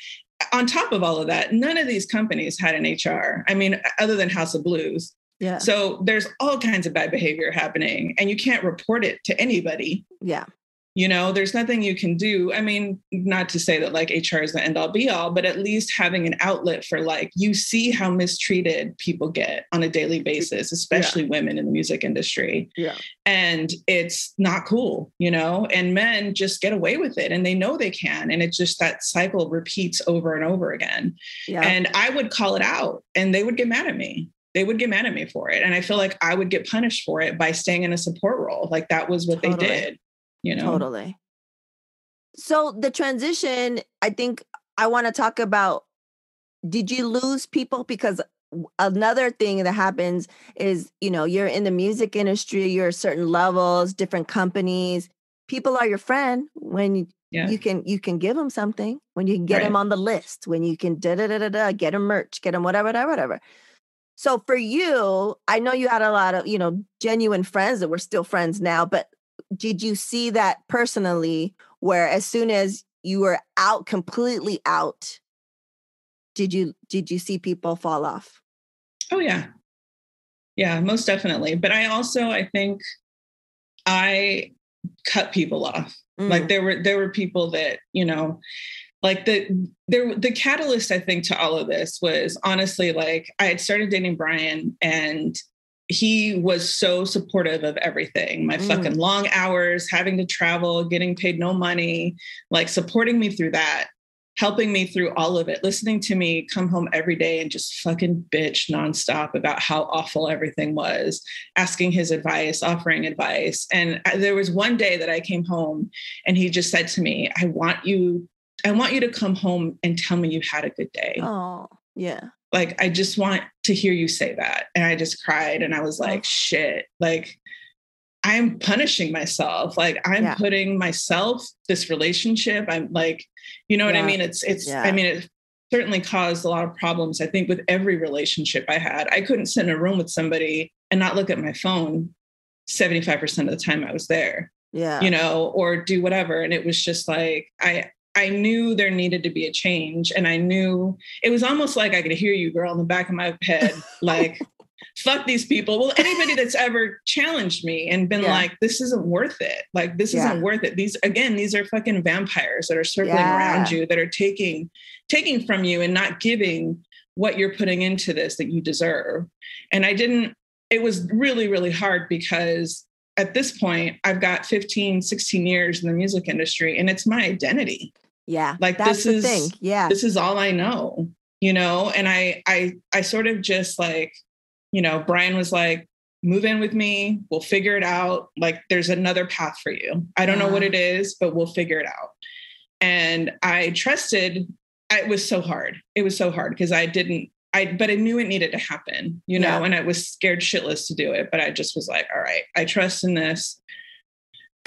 on top of all of that, none of these companies had an HR. I mean, other than House of Blues. Yeah. So there's all kinds of bad behavior happening and you can't report it to anybody. Yeah. You know, there's nothing you can do. I mean, not to say that like HR is the end all be all, but at least having an outlet for like, you see how mistreated people get on a daily basis, especially women in the music industry. Yeah. And it's not cool, you know, and men just get away with it and they know they can. And it's just that cycle repeats over and over again. Yeah. And I would call it out and they would get mad at me. They would get mad at me for it. And I feel like I would get punished for it by staying in a support role. Like that was what they did. You know? Totally. So the transition, I think I want to talk about, did you lose people? Because another thing that happens is, you know, you're in the music industry, you're at certain levels, different companies. People are your friend when you can give them something, when you can get them on the list, when you can get them merch, get them whatever. So for you, I know you had a lot of, you know, genuine friends that were still friends now, but did you see that personally, where as soon as you were out, completely out, did you see people fall off? Oh, yeah. Yeah, most definitely. But I think I cut people off. Like there were people that, you know, like the catalyst, I think, to all of this was honestly, like I had started dating Brian and he was so supportive of everything. My fucking long hours, having to travel, getting paid no money, like supporting me through that, helping me through all of it, listening to me come home every day and just fucking bitch nonstop about how awful everything was, asking his advice, offering advice. And there was one day that I came home and he just said to me, I want you to come home and tell me you had a good day. Oh, yeah. Like, I just want to hear you say that. And I just cried and I was like, shit, like I'm punishing myself. Like I'm putting myself, this relationship, I'm like, you know what I mean? I mean, it certainly caused a lot of problems. I think with every relationship I had, I couldn't sit in a room with somebody and not look at my phone 75% of the time I was there, you know, or do whatever. And it was just like, I knew there needed to be a change. And I knew it was almost like I could hear you, girl, in the back of my head, like, fuck these people. Well, anybody that's ever challenged me and been like, this isn't worth it. Like, this isn't worth it. These are fucking vampires that are circling around you, that are taking from you and not giving what you're putting into this that you deserve. And it was really, really hard because at this point I've got 15, 16 years in the music industry and it's my identity. Yeah. Like that's the thing. Yeah. This is all I know, you know? And I sort of just like, you know, Brian was like, move in with me. We'll figure it out. Like there's another path for you. I don't know what it is, but we'll figure it out. And I trusted. It was so hard. It was so hard because but I knew it needed to happen, you know, and I was scared shitless to do it. But I just was like, all right, I trust in this.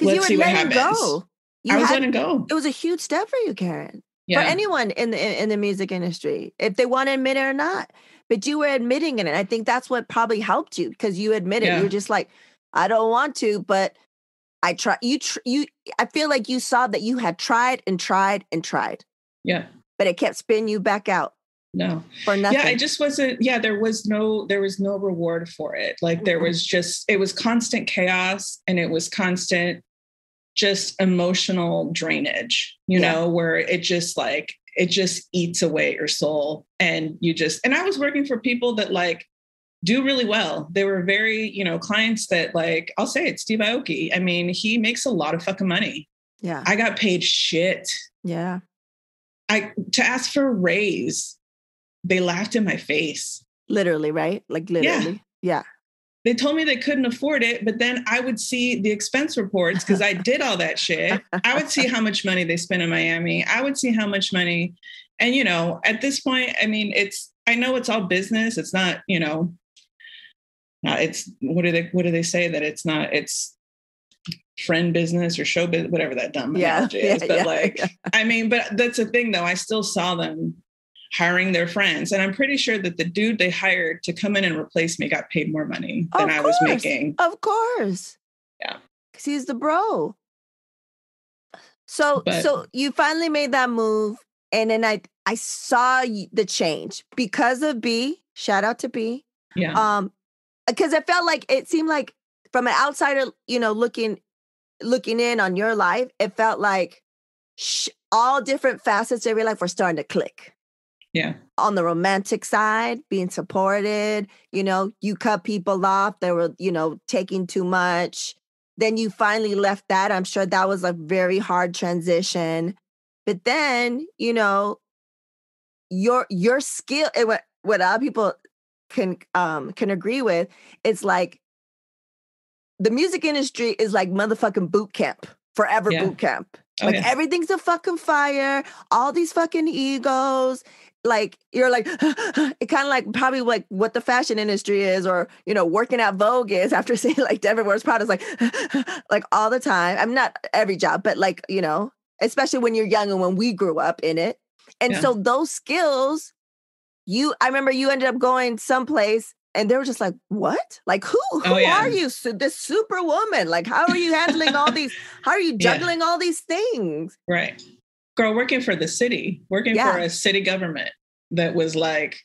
Let's see what happens. Go. I was letting go. It was a huge step for you, Karen. Yeah. For anyone in the music industry, if they want to admit it or not. But you were admitting it. And I think that's what probably helped you because you admitted you're just like, I don't want to, but I try. I feel like you saw that you had tried and tried and tried. Yeah. But it kept spinning you back out. No. For nothing. Yeah, I just wasn't, there was no reward for it. Like there was it was constant chaos and it was constant just emotional drainage, you know, where it just eats away your soul. And and I was working for people that like do really well. They were very, you know, clients that like, I'll say it, Steve Aoki. I mean, he makes a lot of fucking money. Yeah. I got paid shit. Yeah. To ask for a raise, they laughed in my face. Literally, right? Like literally. Yeah. They told me they couldn't afford it, but then I would see the expense reports because I did all that shit. I would see how much money they spent in Miami. I would see how much money. And, you know, at this point, I mean, I know it's all business. It's not, you know, it's, what do they say that it's friend business or show business, whatever that dumb analogy is. But I mean, but that's the thing though. I still saw them hiring their friends. And I'm pretty sure that the dude they hired to come in and replace me got paid more money than I was making. Of course. Yeah. Because he's the bro. So you finally made that move. And then I saw the change because of B. Shout out to B. Yeah. Because it seemed like from an outsider, you know, looking in on your life, it felt like all different facets of your life were starting to click. Yeah. On the romantic side, being supported, you know, you cut people off. They were, you know, taking too much. Then you finally left that. I'm sure that was a very hard transition. But then, you know, your skill, and what other people can agree with, it's like the music industry is like motherfucking boot camp, forever boot camp. Everything's a fucking fire, all these fucking egos. Like, you're like, it kind of like probably like what the fashion industry is, or, you know, working at Vogue is, after saying like Devin Wears Prada, is like all the time. I'm not every job, but like, you know, especially when you're young and when we grew up in it. And so those skills, I remember you ended up going someplace and they were just like, what? Like, who are you? This superwoman? Like, how are you handling all these? How are you juggling all these things? Right. Girl, working for the city, for a city government that was like,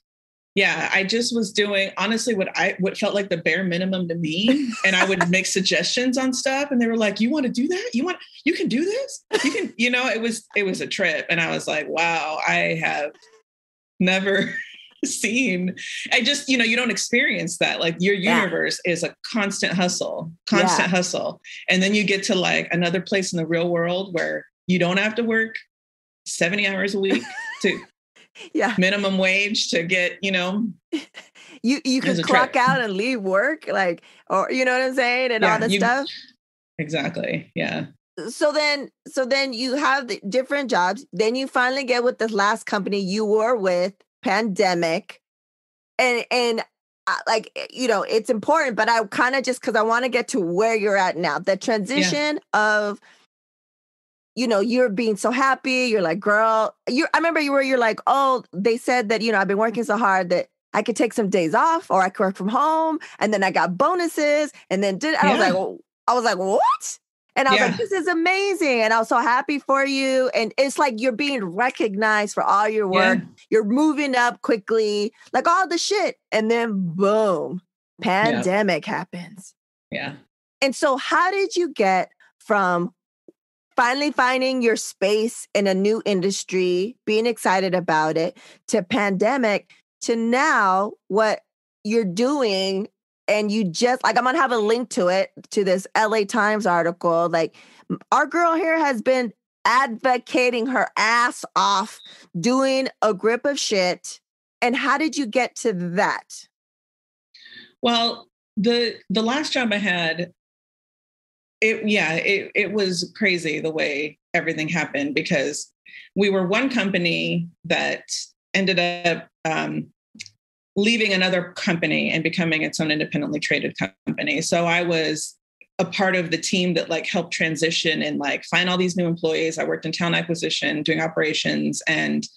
I just was doing honestly what felt like the bare minimum to me. And I would make suggestions on stuff. And they were like, you want to do that? You can do this? You can, you know, it was a trip. And I was like, wow, I have never seen. I just, you know, you don't experience that. Like your universe is a constant hustle. And then you get to like another place in the real world where you don't have to work 70 hours a week to minimum wage to get, you know, you can clock out and leave work, like, or you know what I'm saying, and all this stuff. Exactly. Yeah. So then you have the different jobs. Then you finally get with the last company you were with, pandemic, and like, you know, it's important. But I kind of just, because I want to get to where you're at now, the transition of, you know, you're being so happy. You're like, girl, I remember you're like, oh, they said that, you know, I've been working so hard that I could take some days off or I could work from home. And then I got bonuses. And then I was like, what? And I was like, this is amazing. And I was so happy for you. And it's like you're being recognized for all your work. You're moving up quickly, like all the shit. And then boom, pandemic happens. Yeah. And so how did you get from finally finding your space in a new industry, being excited about it, to pandemic, to now what you're doing? And you just, like, I'm going to have a link to it, to this LA Times article. Like, our girl here has been advocating her ass off, doing a grip of shit. And how did you get to that? Well, The last job I had, it was crazy the way everything happened, because we were one company that ended up leaving another company and becoming its own independently traded company. So I was a part of the team that like helped transition and like find all these new employees. I worked in talent acquisition, doing operations, and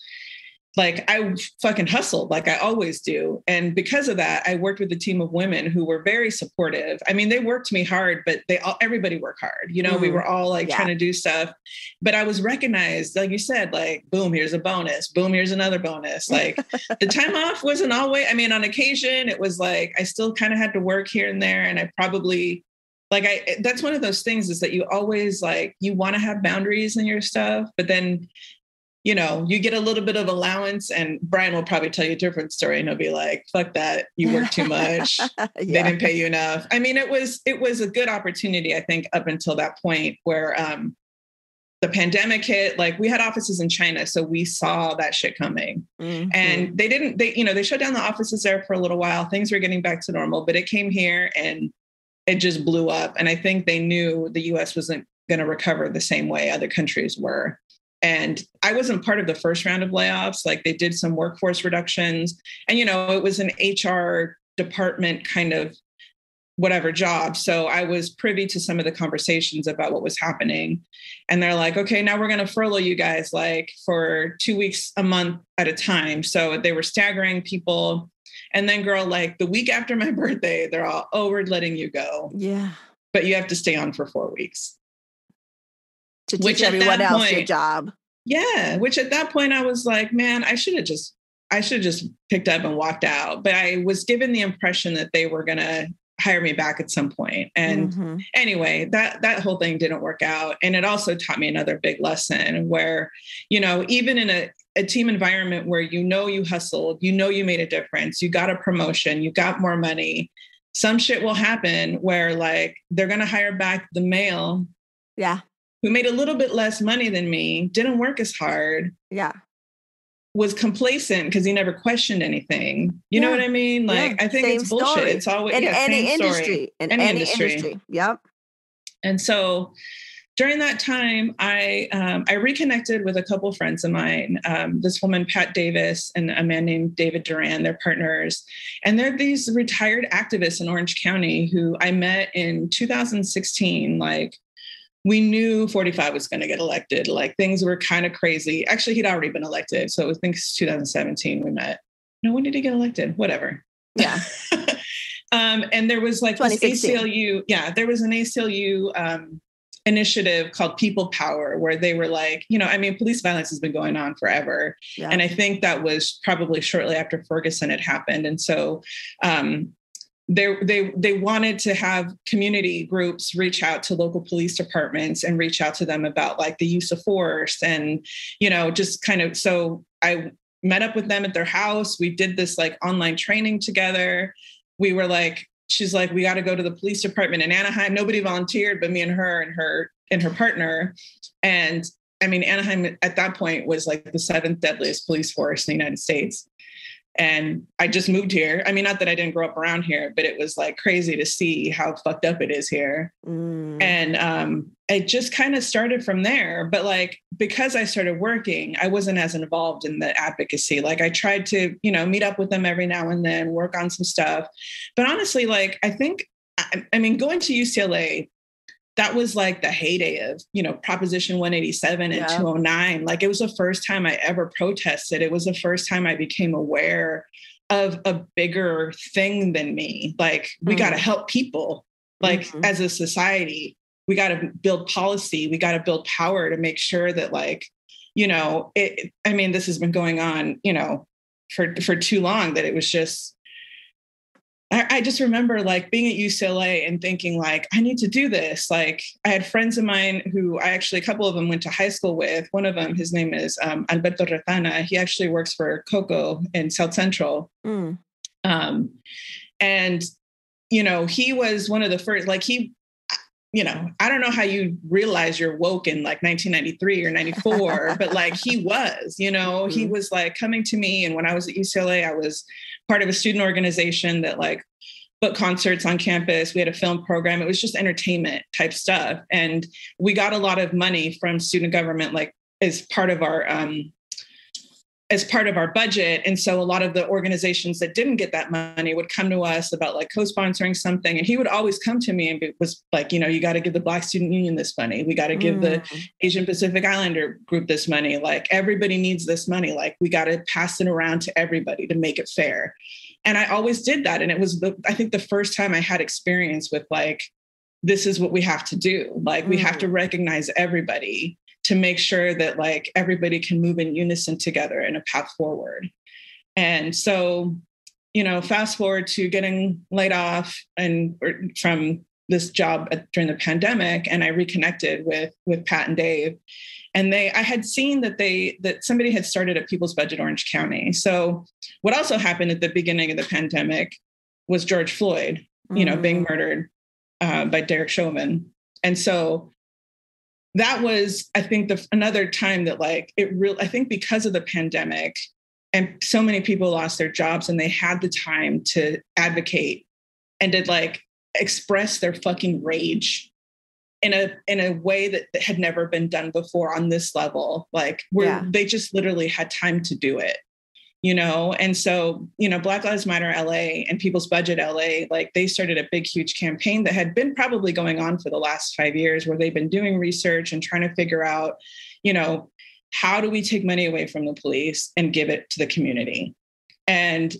like I fucking hustled like I always do. And because of that, I worked with a team of women who were very supportive. I mean, they worked me hard, but everybody worked hard. You know, we were all like trying to do stuff, but I was recognized, like you said, like, boom, here's a bonus. Boom, here's another bonus. Like the time off wasn't always, I mean, on occasion, it was like, I still kind of had to work here and there. And I probably that's one of those things, is that you always like, you want to have boundaries in your stuff, but then, you know, you get a little bit of allowance, and Brian will probably tell you a different story, and he'll be like, fuck that. You work too much. They didn't pay you enough. I mean, it was a good opportunity, I think, up until that point where the pandemic hit. Like we had offices in China, so we saw that shit coming. And they shut down the offices there for a little while. Things were getting back to normal, but it came here and it just blew up. And I think they knew the US wasn't going to recover the same way other countries were. And I wasn't part of the first round of layoffs. Like they did some workforce reductions, and, you know, it was an HR department kind of whatever job. So I was privy to some of the conversations about what was happening. And they're like, okay, now we're going to furlough you guys like for 2 weeks, a month at a time. So they were staggering people. And then, girl, like the week after my birthday, they're all, oh, we're letting you go. Yeah. But you have to stay on for 4 weeks. To teach everyone else your job. Yeah. Which at that point I was like, man, I should have just picked up and walked out. But I was given the impression that they were going to hire me back at some point. And anyway, that whole thing didn't work out. And it also taught me another big lesson where, you know, even in a team environment where, you know, you hustled, you know, you made a difference, you got a promotion, you got more money, some shit will happen where like, they're going to hire back the male. Yeah. Who made a little bit less money than me, didn't work as hard. Yeah. Was complacent because he never questioned anything. You know what I mean? Like, I think it's bullshit. Story. It's always in any same industry. Story. In any industry. Yep. And so during that time, I reconnected with a couple of friends of mine. This woman, Pat Davis, and a man named David Duran. They're partners. And they're these retired activists in Orange County who I met in 2016. Like, we knew 45 was going to get elected. Like things were kind of crazy. Actually, he'd already been elected. So I think it's 2017 we met. No, when did he get elected? Whatever. Yeah. And there was like this ACLU. Yeah, there was an ACLU initiative called People Power, where they were like, you know, I mean, police violence has been going on forever. Yeah. And I think that was probably shortly after Ferguson had happened. And so they wanted to have community groups reach out to local police departments and reach out to them about like the use of force and, you know, just kind of, so I met up with them at their house. We did this like online training together. We were like, she's like, we got to go to the police department in Anaheim. Nobody volunteered, but me and her partner. And I mean, Anaheim at that point was like the 7th deadliest police force in the United States. And I just moved here. I mean, not that I didn't grow up around here, but it was like crazy to see how fucked up it is here. And it just kind of started from there. But like, because I started working, I wasn't as involved in the advocacy. Like I tried to, you know, meet up with them every now and then, work on some stuff. But honestly, like, I mean, going to UCLA, that was like the heyday of, you know, Proposition 187 and 209. Like it was the first time I ever protested. It was the first time I became aware of a bigger thing than me. Like we got to help people, like as a society, we got to build policy. We got to build power to make sure that like, you know, I mean, this has been going on, you know, for too long that it was just, I just remember like being at UCLA and thinking like, I need to do this. Like I had friends of mine who a couple of them went to high school with. One of them, his name is Alberto Retana. He actually works for Coco in South Central. And, you know, he was one of the first, like you know, I don't know how you realize you're woke in like 1993 or 94, but like he was, you know, he was like coming to me. And when I was at UCLA, I was part of a student organization that like book concerts on campus. We had a film program. It was just entertainment type stuff. And we got a lot of money from student government, like as part of our budget. And so a lot of the organizations that didn't get that money would come to us about like co-sponsoring something. And he would always come to me and was like, you got to give the Black Student Union this money. We got to give the Asian Pacific Islander group this money. Like everybody needs this money. Like we got to pass it around to everybody to make it fair. And I always did that. And it was, I think the first time I had experience with like, this is what we have to do. Like we have to recognize everybody to make sure that like everybody can move in unison together in a path forward. And so, fast forward to getting laid off from this job during the pandemic, and I reconnected with Pat and Dave. And I had seen that somebody had started at People's Budget Orange County. So what also happened at the beginning of the pandemic was George Floyd, being murdered by Derek Chauvin. And so that was, I think, another time that like I think because of the pandemic and so many people lost their jobs and they had the time to advocate and to like express their fucking rage in a way that had never been done before on this level, like where they just literally had time to do it, And so, Black Lives Matter LA and People's Budget LA, like they started a big, huge campaign that had been probably going on for the last 5 years, where they've been doing research and trying to figure out, how do we take money away from the police and give it to the community? And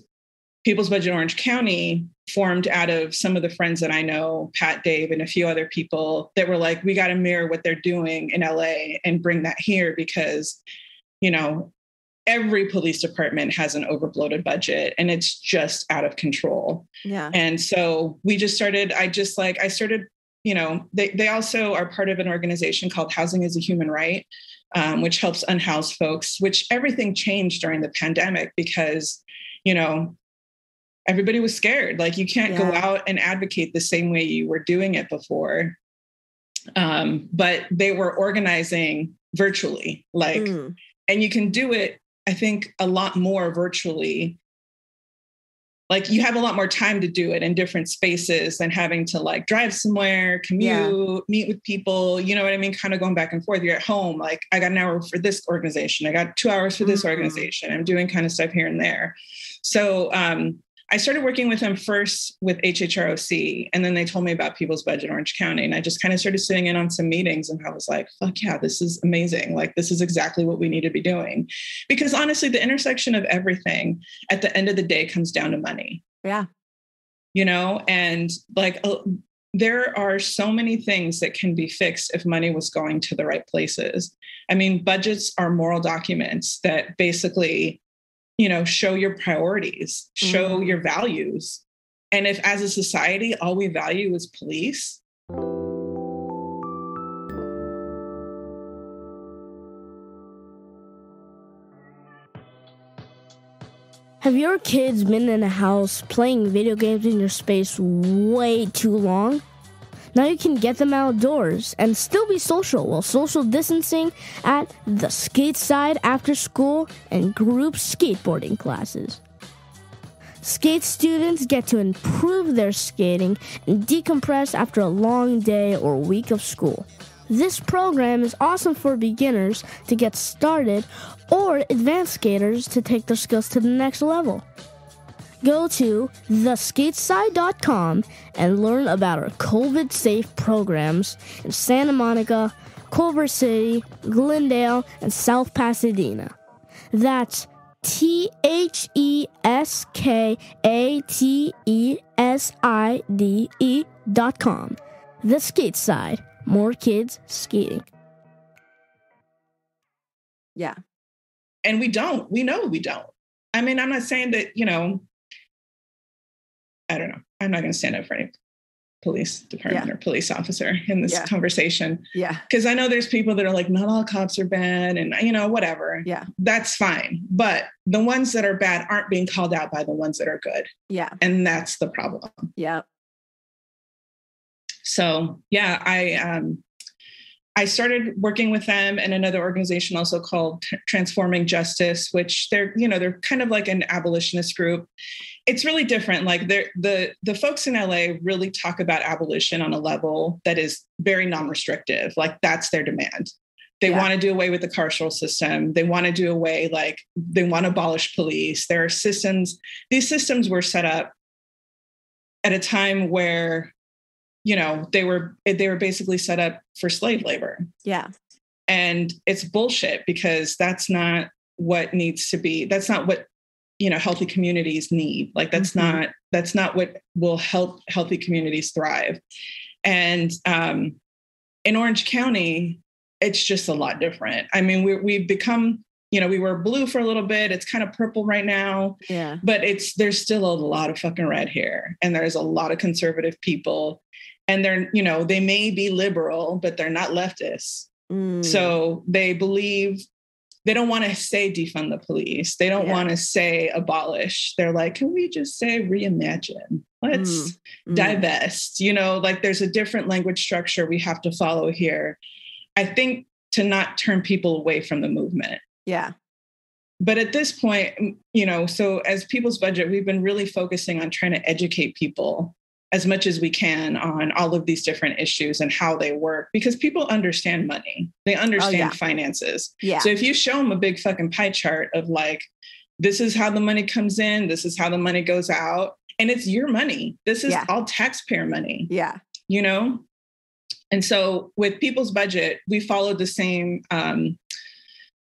People's Budget Orange County formed out of some of the friends that I know, Pat, Dave, and a few other people that were like, we got to mirror what they're doing in LA and bring that here because, every police department has an overbloated budget and it's just out of control. Yeah. And so we just started, they also are part of an organization called Housing is a Human Right, which helps unhoused folks, which everything changed during the pandemic because, everybody was scared. Like you can't go out and advocate the same way you were doing it before. But they were organizing virtually, and you can do it, I think, a lot more virtually. Like you have a lot more time to do it in different spaces than having to like drive somewhere, commute, meet with people, you know what I mean? Kind of going back and forth. You're at home. Like I got an hour for this organization. I got 2 hours for this organization. I'm doing kind of stuff here and there. So, I started working with them first with HHROC, and then they told me about People's Budget Orange County. And I just kind of started sitting in on some meetings and I was like, fuck yeah, this is amazing. Like, this is exactly what we need to be doing. Because honestly, the intersection of everything at the end of the day comes down to money. Yeah. And like, there are so many things that can be fixed if money was going to the right places. I mean, budgets are moral documents that basically show your priorities, show your values. And if as a society, all we value is police. Have your kids been in a house playing video games in your space way too long? Now you can get them outdoors and still be social while social distancing at the skate side after school and group skateboarding classes. Skate students get to improve their skating and decompress after a long day or week of school. This program is awesome for beginners to get started or advanced skaters to take their skills to the next level. Go to theskateside.com and learn about our COVID-safe programs in Santa Monica, Culver City, Glendale, and South Pasadena. That's theskateside.com. The Skate Side. More kids skating. Yeah. And we know we don't. I mean, I'm not saying that, I don't know. I'm not going to stand up for any police department or police officer in this conversation. Yeah. Because I know there's people that are like, not all cops are bad and, whatever. Yeah. That's fine. But the ones that are bad aren't being called out by the ones that are good. Yeah. And that's the problem. Yeah. So, I started working with them and another organization also called Transforming Justice, which they're kind of like an abolitionist group. it's really different. Like the folks in LA really talk about abolition on a level that is very non-restrictive. Like that's their demand. They want to do away with the carceral system. They want to do away, like they want to abolish police. There are systems. These systems were set up at a time where, you know, they were basically set up for slave labor. Yeah. And it's bullshit because that's not what needs to be. That's not what, you know, healthy communities need. Like that's not what will help healthy communities thrive. And in Orange County, it's just a lot different. I mean, we've become, you know, we were blue for a little bit. It's kind of purple right now. Yeah. But there's still a lot of fucking red here. And there's a lot of conservative people. And they're, you know, they may be liberal, but they're not leftists. So they believe, they don't want to say defund the police. They don't want to say abolish. They're like, can we just say reimagine? Let's divest. You know, like there's a different language structure we have to follow here. I think to not turn people away from the movement. Yeah. But at this point, you know, so as People's Budget, we've been really focusing on trying to educate people as much as we can on all of these different issues and how they work, because people understand money. They understand finances. Yeah. So if you show them a big fucking pie chart of like, this is how the money comes in, this is how the money goes out, and it's your money. This is all taxpayer money. Yeah. You know? And so with People's Budget, we followed the same,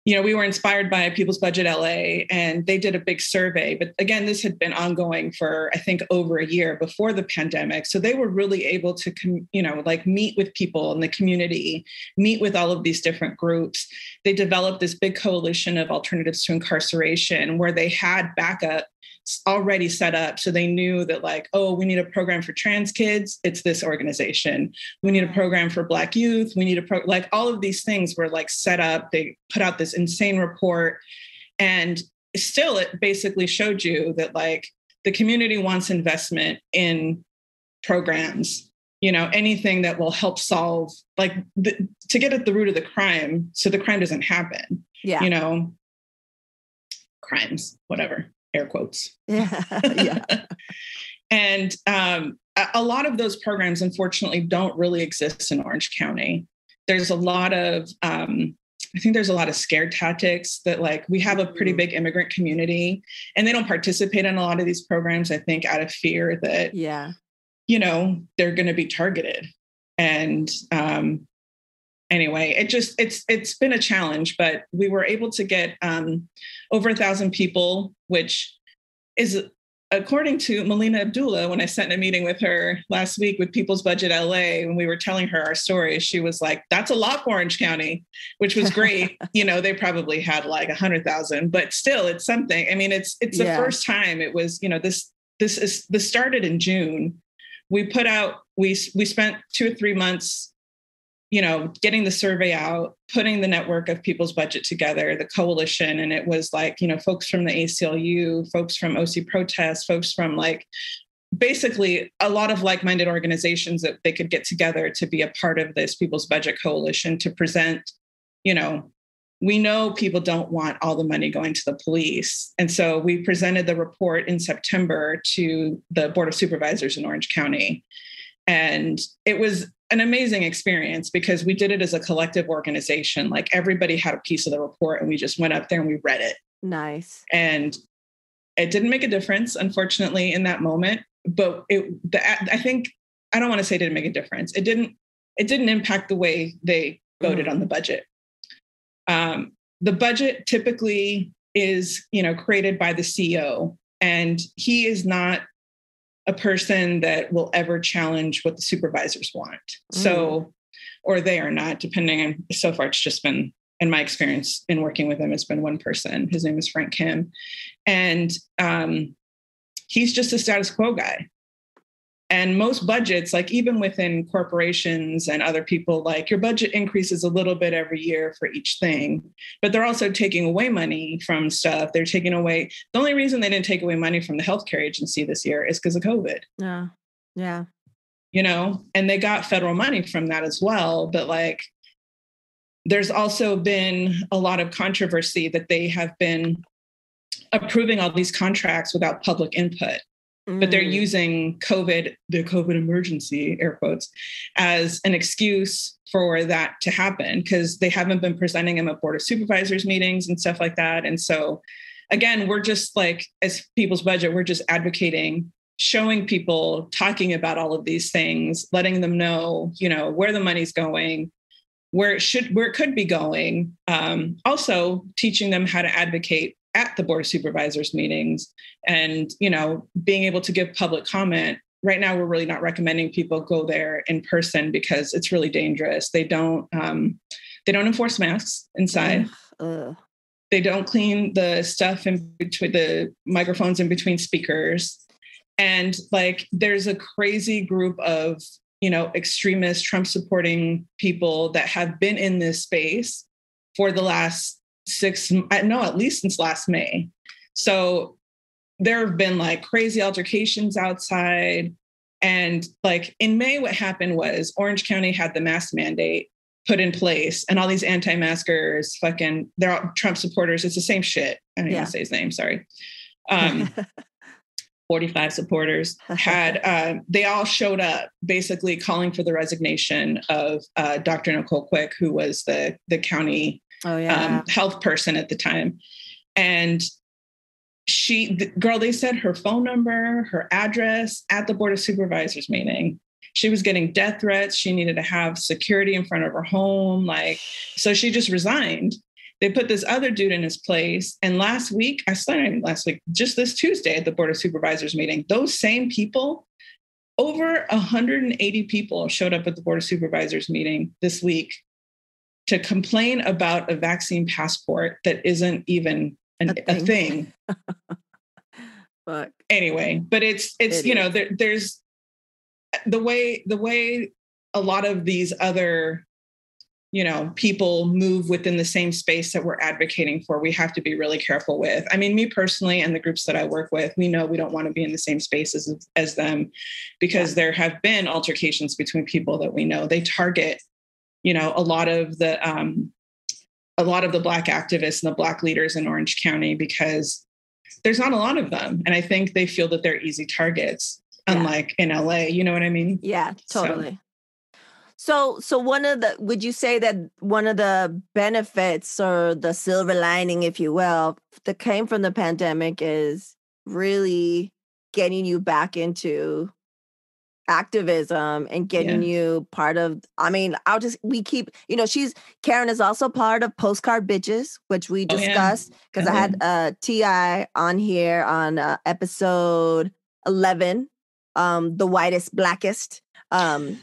you know, we were inspired by People's Budget LA, and they did a big survey. But again, this had been ongoing for, I think, over a year before the pandemic. So they were really able to, you know, like meet with people in the community, meet with all of these different groups. They developed this big coalition of alternatives to incarceration where they had backup already set up. So they knew that like, oh, we need a program for trans kids. It's this organization. We need a program for Black youth. We need like all of these things were like set up. They put out this insane report, and still it basically showed you that like the community wants investment in programs, you know, anything that will help solve like to get at the root of the crime. So the crime doesn't happen, you know, crimes, whatever. Air quotes. Yeah. And a lot of those programs, unfortunately, don't really exist in Orange County. There's a lot of, I think there's a lot of scare tactics that like, we have a pretty big immigrant community and they don't participate in a lot of these programs, I think out of fear that, you know, they're going to be targeted. And anyway, it's been a challenge, but we were able to get over 1,000 people, which is, according to Melina Abdullah, when I sat in a meeting with her last week with People's Budget LA, when we were telling her our story, she was like, that's a lot for Orange County, which was great. You know, they probably had like 100,000, but still it's something. I mean, it's the first time it was, you know, this started in June. We put out, we spent 2 or 3 months, you know, getting the survey out, putting the network of People's Budget together, the coalition. And it was like, you know, folks from the ACLU, folks from OC Protest, folks from like, basically a lot of like-minded organizations that they could get together to be a part of this People's Budget coalition to present, you know, we know people don't want all the money going to the police. And so we presented the report in September to the Board of Supervisors in Orange County. And it was an amazing experience because we did it as a collective organization. Like everybody had a piece of the report and we just went up there and we read it. Nice. And it didn't make a difference, unfortunately, in that moment. But I think, I don't want to say it didn't make a difference. It didn't impact the way they voted on the budget. The budget typically is, you know, created by the CEO, and he is not a person that will ever challenge what the supervisors want. So, or they are not, depending on, so far it's just been, in my experience in working with him, it's been one person. His name is Frank Kim. And he's just a status quo guy. And most budgets, like even within corporations and other people, like your budget increases a little bit every year for each thing, but they're also taking away money from stuff. They're taking away, the only reason they didn't take away money from the healthcare agency this year is because of COVID. Yeah. Yeah. You know, and they got federal money from that as well. But like, there's also been a lot of controversy that they have been approving all these contracts without public input. but they're using the COVID emergency, air quotes, as an excuse for that to happen because they haven't been presenting them at Board of Supervisors meetings and stuff like that. And so, again, we're just like, as People's Budget, we're just advocating, showing people, talking about all of these things, letting them know, where the money's going, where it could be going. Also teaching them how to advocate at the Board of Supervisors meetings and, being able to give public comment. Right now, we're really not recommending people go there in person because it's really dangerous. They don't enforce masks inside. They don't clean the stuff in between the microphones in between speakers. And like, there's a crazy group of, extremist Trump supporting people that have been in this space for the last at least since last May. So there have been like crazy altercations outside. And like in May, what happened was Orange County had the mask mandate put in place and all these anti-maskers they're all Trump supporters. It's the same shit. I don't even say his name. Sorry. 45 supporters had, they all showed up basically calling for the resignation of Dr. Nicole Quick, who was the county health person at the time. And they said her phone number, her address at the Board of Supervisors meeting. She was getting death threats. She needed to have security in front of her home. So she just resigned. They put this other dude in his place. And just this Tuesday at the Board of Supervisors meeting, those same people, over 180 people showed up at the Board of Supervisors meeting this week to complain about a vaccine passport that isn't even a thing. But anyway, but it's there's the way a lot of these other people move within the same space that we're advocating for, we have to be really careful with. I mean, me personally and the groups that I work with, we know we don't want to be in the same spaces as them because there have been altercations between people that we know. They target, a lot of the Black activists and the Black leaders in Orange County because there's not a lot of them. And I think they feel that they're easy targets, unlike in LA, you know what I mean? Yeah, totally. So would you say that one of the benefits or the silver lining, if you will, that came from the pandemic is really getting you back into activism and getting you part of, Karen is also part of Postcard Bitches, which we discussed because I had T.I. on here on episode 11, the whitest, blackest. And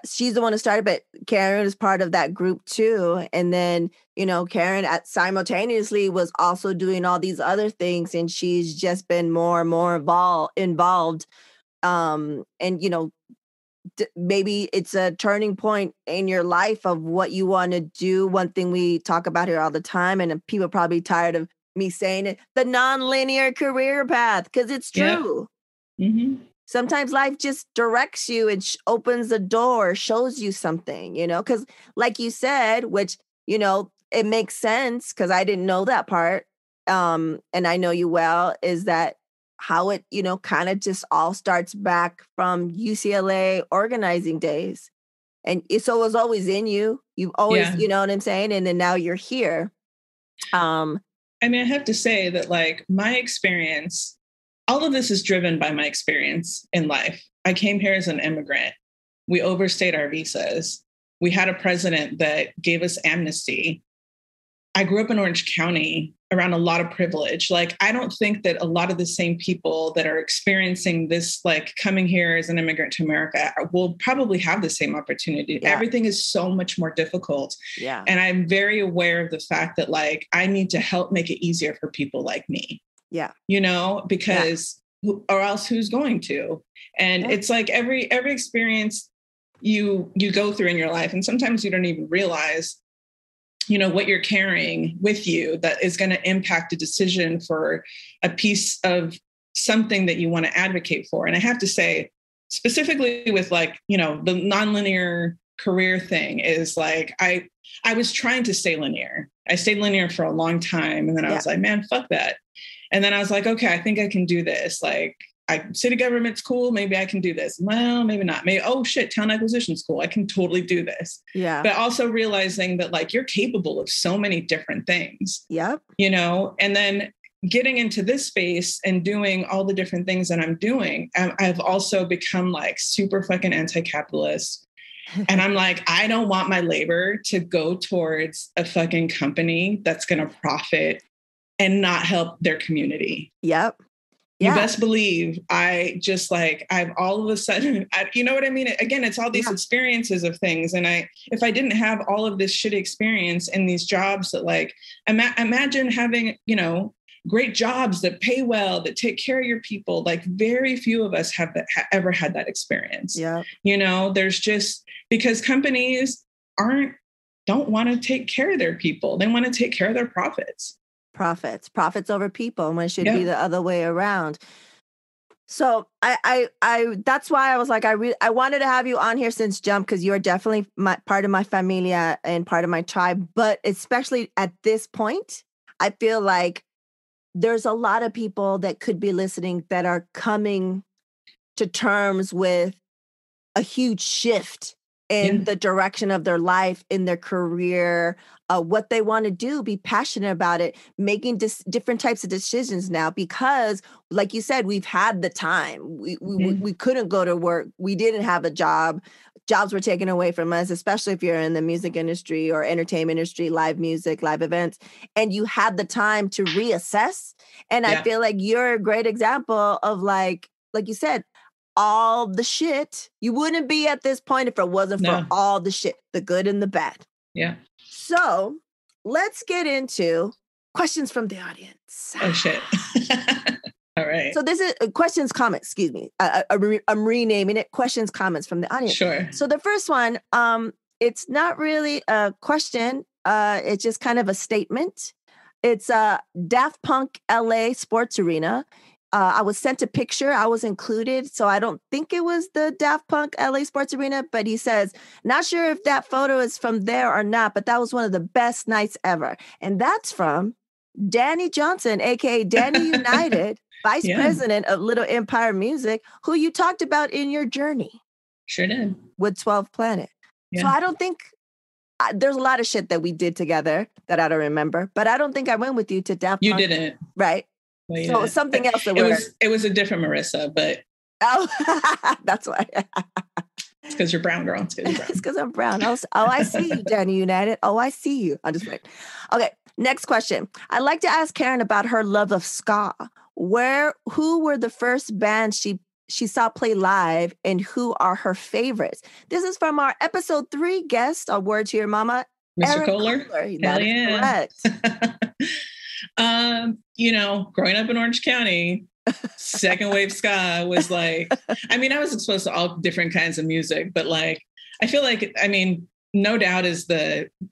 she's the one who started, but Karen is part of that group too. And then, Karen simultaneously was also doing all these other things, and she's just been more and more involved. And, maybe it's a turning point in your life of what you want to do. One thing we talk about here all the time, and people are probably tired of me saying it, the nonlinear career path, because it's true. Yep. Mm-hmm. Sometimes life just directs you and opens the door, shows you something, because like you said, which, it makes sense because I didn't know that part. And I know you well, is that how it, kind of just all starts back from UCLA organizing days. And so it was always in you. You've always, you know what I'm saying? And then now you're here. I have to say that my experience, all of this is driven by my experience in life. I came here as an immigrant. We overstayed our visas. We had a president that gave us amnesty. I grew up in Orange County around a lot of privilege. I don't think that a lot of the same people that are experiencing this, coming here as an immigrant to America, will probably have the same opportunity. Yeah. Everything is so much more difficult. Yeah. And I'm very aware of the fact that I need to help make it easier for people like me. Yeah. Because or else who's going to? And it's every experience you go through in your life. And sometimes you don't even realize, what you're carrying with you that is going to impact a decision for a piece of something that you want to advocate for. And I have to say, specifically with the nonlinear career thing is I was trying to stay linear. I stayed linear for a long time. And then I was like, man, fuck that. And then I was like, okay, I think I can do this. Like, city government's cool. Maybe I can do this. Well, maybe not. Maybe, oh shit, town acquisition's cool. I can totally do this. Yeah. But also realizing that like you're capable of so many different things. Yep. You know, and then getting into this space and doing all the different things that I'm doing, I've also become like super fucking anti-capitalist. And I'm like, I don't want my labor to go towards a fucking company that's going to profit and not help their community. Yep. You best believe I've all of a sudden, you know what I mean? Again, it's all these experiences of things. And if I didn't have all of this shitty experience in these jobs that like, imagine having, you know, great jobs that pay well, that take care of your people. Like very few of us have ever had that experience. Yeah. You know, there's just, because companies don't want to take care of their people. They want to take care of their profits. Profits over people, when it should be the other way around. So I that's why I was like, I wanted to have you on here since jump, because you are definitely part of my familia and part of my tribe. But especially at this point, I feel like there's a lot of people that could be listening that are coming to terms with a huge shift in the direction of their life, in their career, what they want to do, be passionate about it, making different types of decisions now, because like you said, we've had the time. We couldn't go to work. We didn't have a job. Jobs were taken away from us, especially if you're in the music industry or entertainment industry, live music, live events, and you had the time to reassess. And I feel like you're a great example of like you said, all the shit. You wouldn't be at this point if it wasn't for all the shit, the good and the bad. Yeah. So let's get into questions from the audience. Oh, shit. All right. So this is questions, comments, excuse me. I'm renaming it questions, comments from the audience. Sure. So the first one, it's not really a question. It's just kind of a statement. It's Daft Punk LA Sports Arena. I was sent a picture. I was included. So I don't think it was the Daft Punk LA Sports Arena, but he says, not sure if that photo is from there or not, but that was one of the best nights ever. And that's from Danny Johnson, aka Danny United, Vice President of Little Empire Music, who you talked about in your journey. Sure did. With 12 Planet. Yeah. So I don't think, there's a lot of shit that we did together that I don't remember, but I don't think I went with you to Daft Punk. You didn't. Right. Well, so it was something else that it was a different Marissa, but that's why. It's because you're brown, girl. It's because I'm brown. I see you, Danny United. Oh, I see you. I'm just kidding. Okay, next question. I'd like to ask Karen about her love of ska. Who were the first bands she saw play live, and who are her favorites? This is from our episode 3 guest, A Word to Your Mama, Mr. Kohler. That is correct. Growing up in Orange County, second wave ska was like, I mean, I was exposed to all different kinds of music, but like, I feel like, I mean, No Doubt is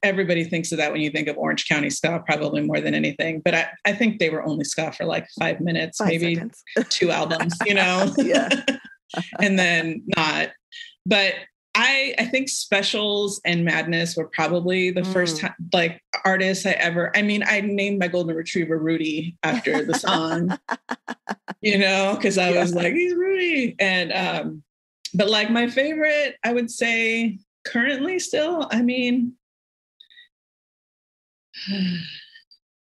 everybody thinks of that when you think of Orange County ska, probably more than anything. But I think they were only ska for like 5 minutes, 5 maybe seconds. 2 albums, Yeah. And then not. But I think Specials and Madness were probably the first time, like artists I named my golden retriever Rudy after the song, because I was like, he's Rudy. And, but like my favorite, I would say currently still, I mean,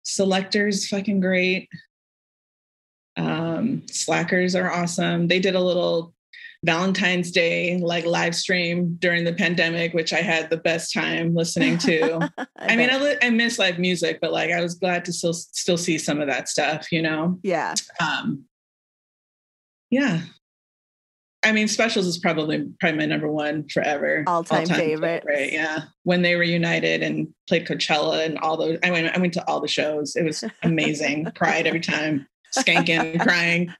Selector's fucking great. Slackers are awesome. They did a little Valentine's Day like live stream during the pandemic, which I had the best time listening to. I miss live music, but like I was glad to still see some of that stuff, Yeah. Yeah. I mean, Specials is probably my number one forever. All-time favorite. Right. Yeah. When they were united and played Coachella and all those, I went to all the shows. It was amazing. Cried every time, skanking, crying.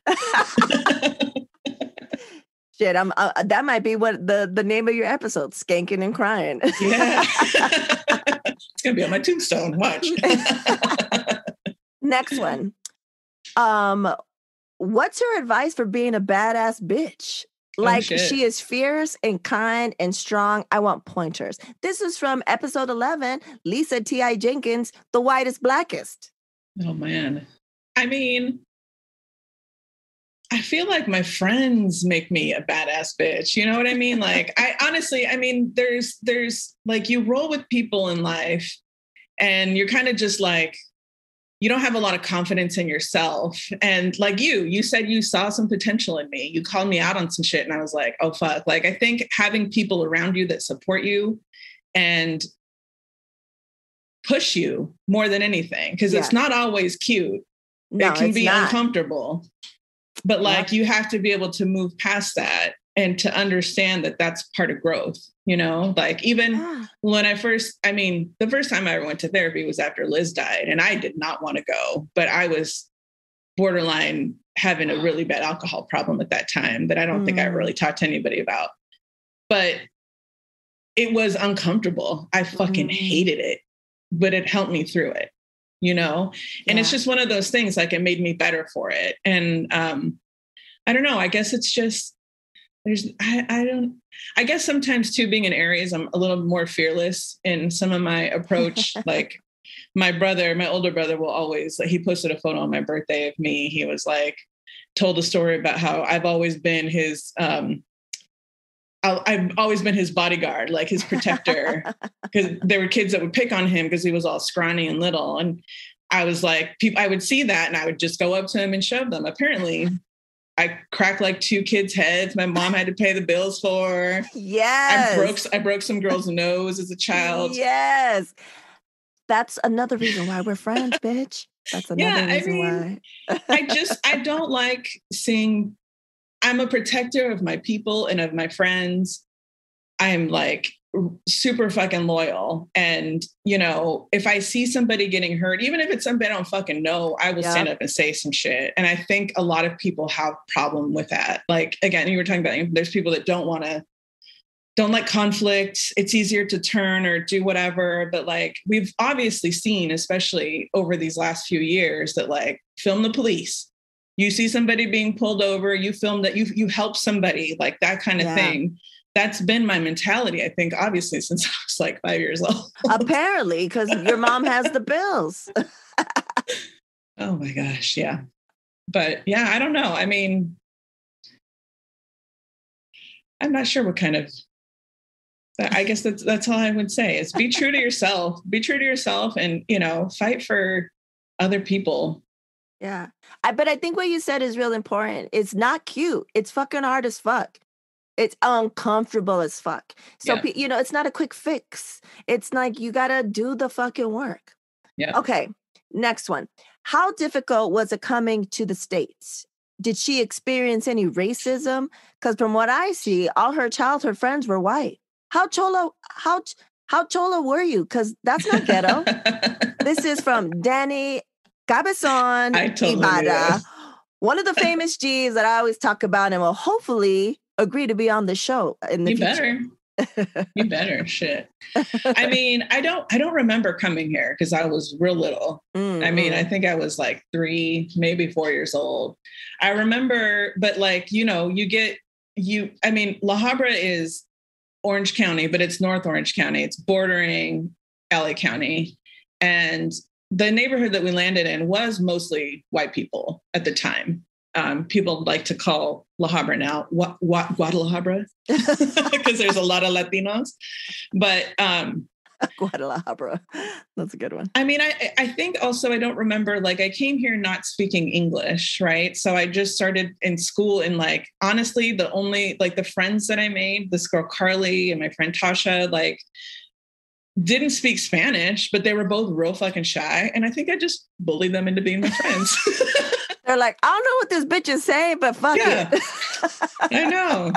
Shit, that might be what the name of your episode, Skanking and Crying. Yeah. It's going to be on my tombstone. Watch. Next one. What's her advice for being a badass bitch? Like, she is fierce and kind and strong. I want pointers. This is from episode 11, Lisa T.I. Jenkins, The Whitest Blackest. Oh, man. I mean, I feel like my friends make me a badass bitch. You know what I mean? Like, I honestly, I mean, there's like, you roll with people in life and you're kind of just like, you don't have a lot of confidence in yourself. And like you said, you saw some potential in me. You called me out on some shit. And I was like, oh, fuck. Like, I think having people around you that support you and push you more than anything, because it's not always cute. No, it can be not uncomfortable. But like, you have to be able to move past that and to understand that that's part of growth, you know, like even when the first time I ever went to therapy was after Liz died, and I did not want to go, but I was borderline having a really bad alcohol problem at that time that I don't think I really talked to anybody about, but it was uncomfortable. I fucking hated it, but it helped me through it. You know, and it's just one of those things, like it made me better for it. And I don't know, I guess it's just, I guess sometimes too, being in Aries, I'm a little more fearless in some of my approach. Like my older brother will always, like, he posted a photo on my birthday of me. He was like, told a story about how I've always been his, I've always been his bodyguard, like his protector, because there were kids that would pick on him because he was all scrawny and little. And I was like, I would see that and I would just go up to him and shove them. Apparently, I cracked like 2 kids' heads. My mom had to pay the bills for. Yes. I broke some girl's nose as a child. Yes. That's another reason why we're friends, bitch. That's another reason why. I don't like seeing. I'm a protector of my people and of my friends. I'm like super fucking loyal. And, you know, if I see somebody getting hurt, even if it's somebody I don't fucking know, I will stand up and say some shit. And I think a lot of people have problem with that. Like, again, you were talking about, there's people that don't like conflict. It's easier to turn or do whatever. But like, we've obviously seen, especially over these last few years, that like, film the police. You see somebody being pulled over, you film that, you help somebody, like that kind of thing. That's been my mentality, I think, obviously, since I was like 5 years old. Apparently, because your mom has the bills. Oh my gosh, yeah. But yeah, I don't know. I mean, I'm not sure what kind of, I guess that's all I would say is be true to yourself. Be true to yourself and, you know, fight for other people. Yeah. But I think what you said is real important. It's not cute. It's fucking hard as fuck. It's uncomfortable as fuck. So, you know, it's not a quick fix. It's like, you got to do the fucking work. Yeah. Okay. Next one. How difficult was it coming to the States? Did she experience any racism? Because from what I see, all her childhood friends were white. How Chola were you? Because that's not ghetto. This is from Danny Cabezon Ibada, one of the famous G's that I always talk about and will hopefully agree to be on the show in the future. You better. Shit. I mean, I don't remember coming here because I was real little. I mean, I think I was like 3, maybe 4 years old. I remember, but like, you know, I mean, La Habra is Orange County, but it's North Orange County. It's bordering LA County. And the neighborhood that we landed in was mostly white people at the time. People like to call La Habra now Guadalajara because there's a lot of Latinos. But Guadalajara, that's a good one. I mean, I think also I don't remember, like I came here not speaking English, right? So I just started in school and like, honestly, the only like the friends that I made, this girl Carly and my friend Tasha, like didn't speak Spanish, but they were both real fucking shy. And I think I just bullied them into being my friends. They're like, I don't know what this bitch is saying, but fuck it. I know.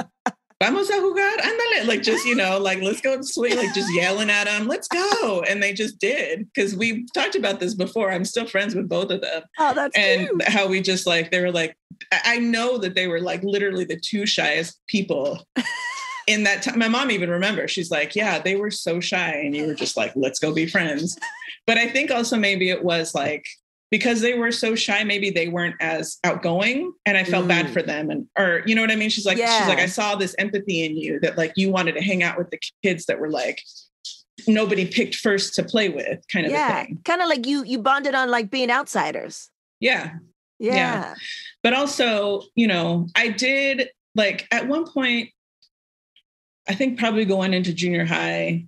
Vamos a jugar, ándale. Like, just, you know, like, let's go swing, like just yelling at them. Let's go. And they just did. Because we talked about this before. I'm still friends with both of them. Oh, that's and cute. How we just like, they were like, I know that they were like literally the 2 shyest people in that time. My mom even remembers, she's like, yeah, they were so shy. And you were just like, let's go be friends. But I think also maybe it was like, because they were so shy, maybe they weren't as outgoing and I felt bad for them. And, or, you know what I mean? She's like, I saw this empathy in you that like, you wanted to hang out with the kids that were like, nobody picked first to play with kind of a thing. Kind of like you bonded on like being outsiders. Yeah. Yeah. But also, you know, I did like at one point, I think probably going into junior high.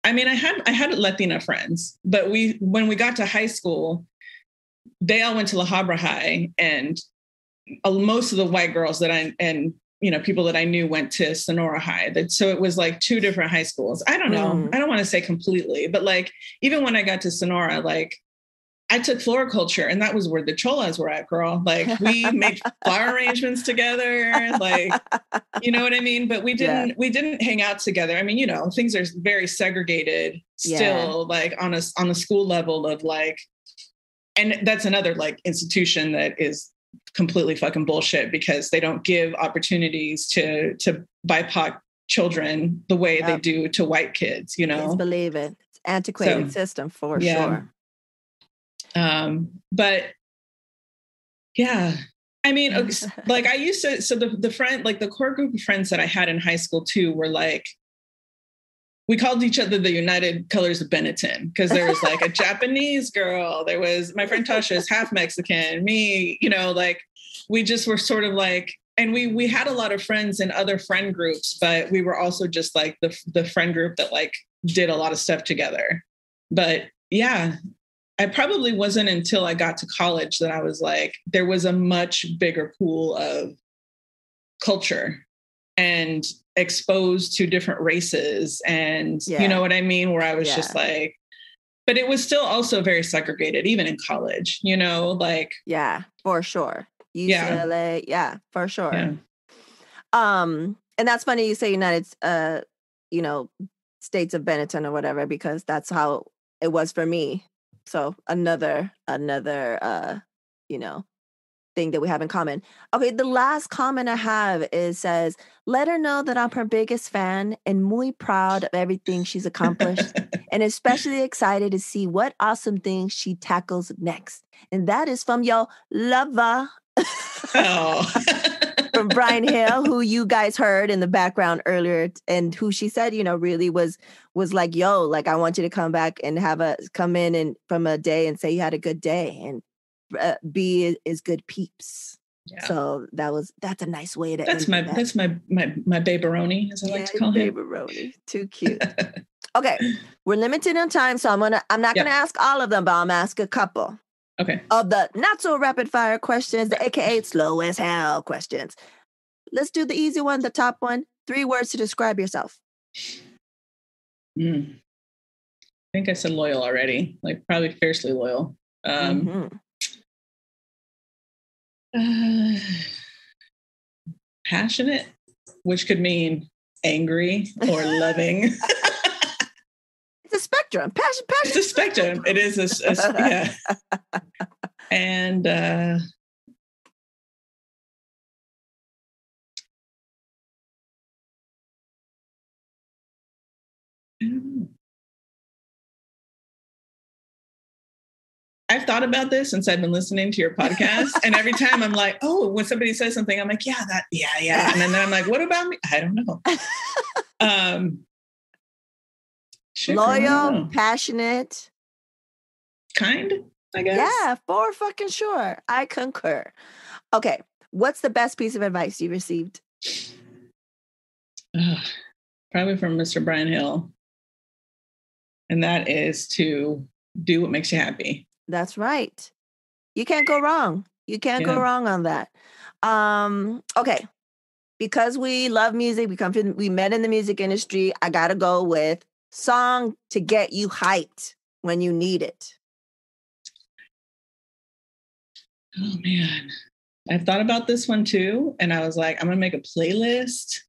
I mean, I had Latina friends, but when we got to high school, they all went to La Habra High, and most of the white girls and you know, people that I knew went to Sonora High. So it was like two different high schools. I don't know. I don't want to say completely, but like even when I got to Sonora, like I took floriculture, and that was where the cholas were at, girl. Like we made flower arrangements together, like, you know what I mean? But we didn't hang out together. I mean, you know, things are very segregated still, like on a school level of like, and that's another like institution that is completely fucking bullshit because they don't give opportunities to BIPOC children the way they do to white kids, you know? Just believe it. It's antiquated system for sure. But yeah, I mean, like I used to, so the friend, like the core group of friends that I had in high school too, were like, we called each other the United Colors of Benetton because there was like a Japanese girl. There was my friend Tasha is half Mexican, me, you know, like we just were sort of like, and we had a lot of friends in other friend groups, but we were also just like the friend group that like did a lot of stuff together. But yeah, I probably wasn't until I got to college that I was like, there was a much bigger pool of culture and exposed to different races. And you know what I mean? Where I was just like, but it was still also very segregated, even in college, you know, like. Yeah, for sure. UCLA, for sure. Yeah. And that's funny you say United, you know, States of Benetton or whatever, because that's how it was for me. So another, you know, thing that we have in common. Okay, the last comment I have says, let her know that I'm her biggest fan and muy proud of everything she's accomplished and especially excited to see what awesome things she tackles next. And that is from your lover. From Brian Hill, who you guys heard in the background earlier, and who she said, you know, really was like, yo, like I want you to come back and come in and from a day and say you had a good day, and B is good peeps. Yeah. So that's a nice way to. That's my baberoni, as I like to call him. Baberoni, too cute. Okay, we're limited on time, so I'm not gonna ask all of them, but I'm gonna ask a couple. Okay. Of the not so rapid fire questions, the AKA slow as hell questions. Let's do the easy one, the top one. 3 words to describe yourself. I think I said loyal already, like probably fiercely loyal. Passionate, which could mean angry or loving. It's a spectrum. Passion. It's a spectrum. It is yeah. And I've thought about this since I've been listening to your podcast. And every time I'm like, oh, when somebody says something, I'm like, yeah. And then I'm like, what about me? I don't know. Loyal, passionate. Kind, I guess. Yeah, for fucking sure. I concur. Okay. What's the best piece of advice you received? Probably from Mr. Brian Hill. And that is to do what makes you happy. That's right. You can't go wrong. You can't go wrong on that. Okay. Because we love music, we met in the music industry, I got to go with song to get you hyped when you need it. Oh, man. I've thought about this one too. And I was like, I'm going to make a playlist.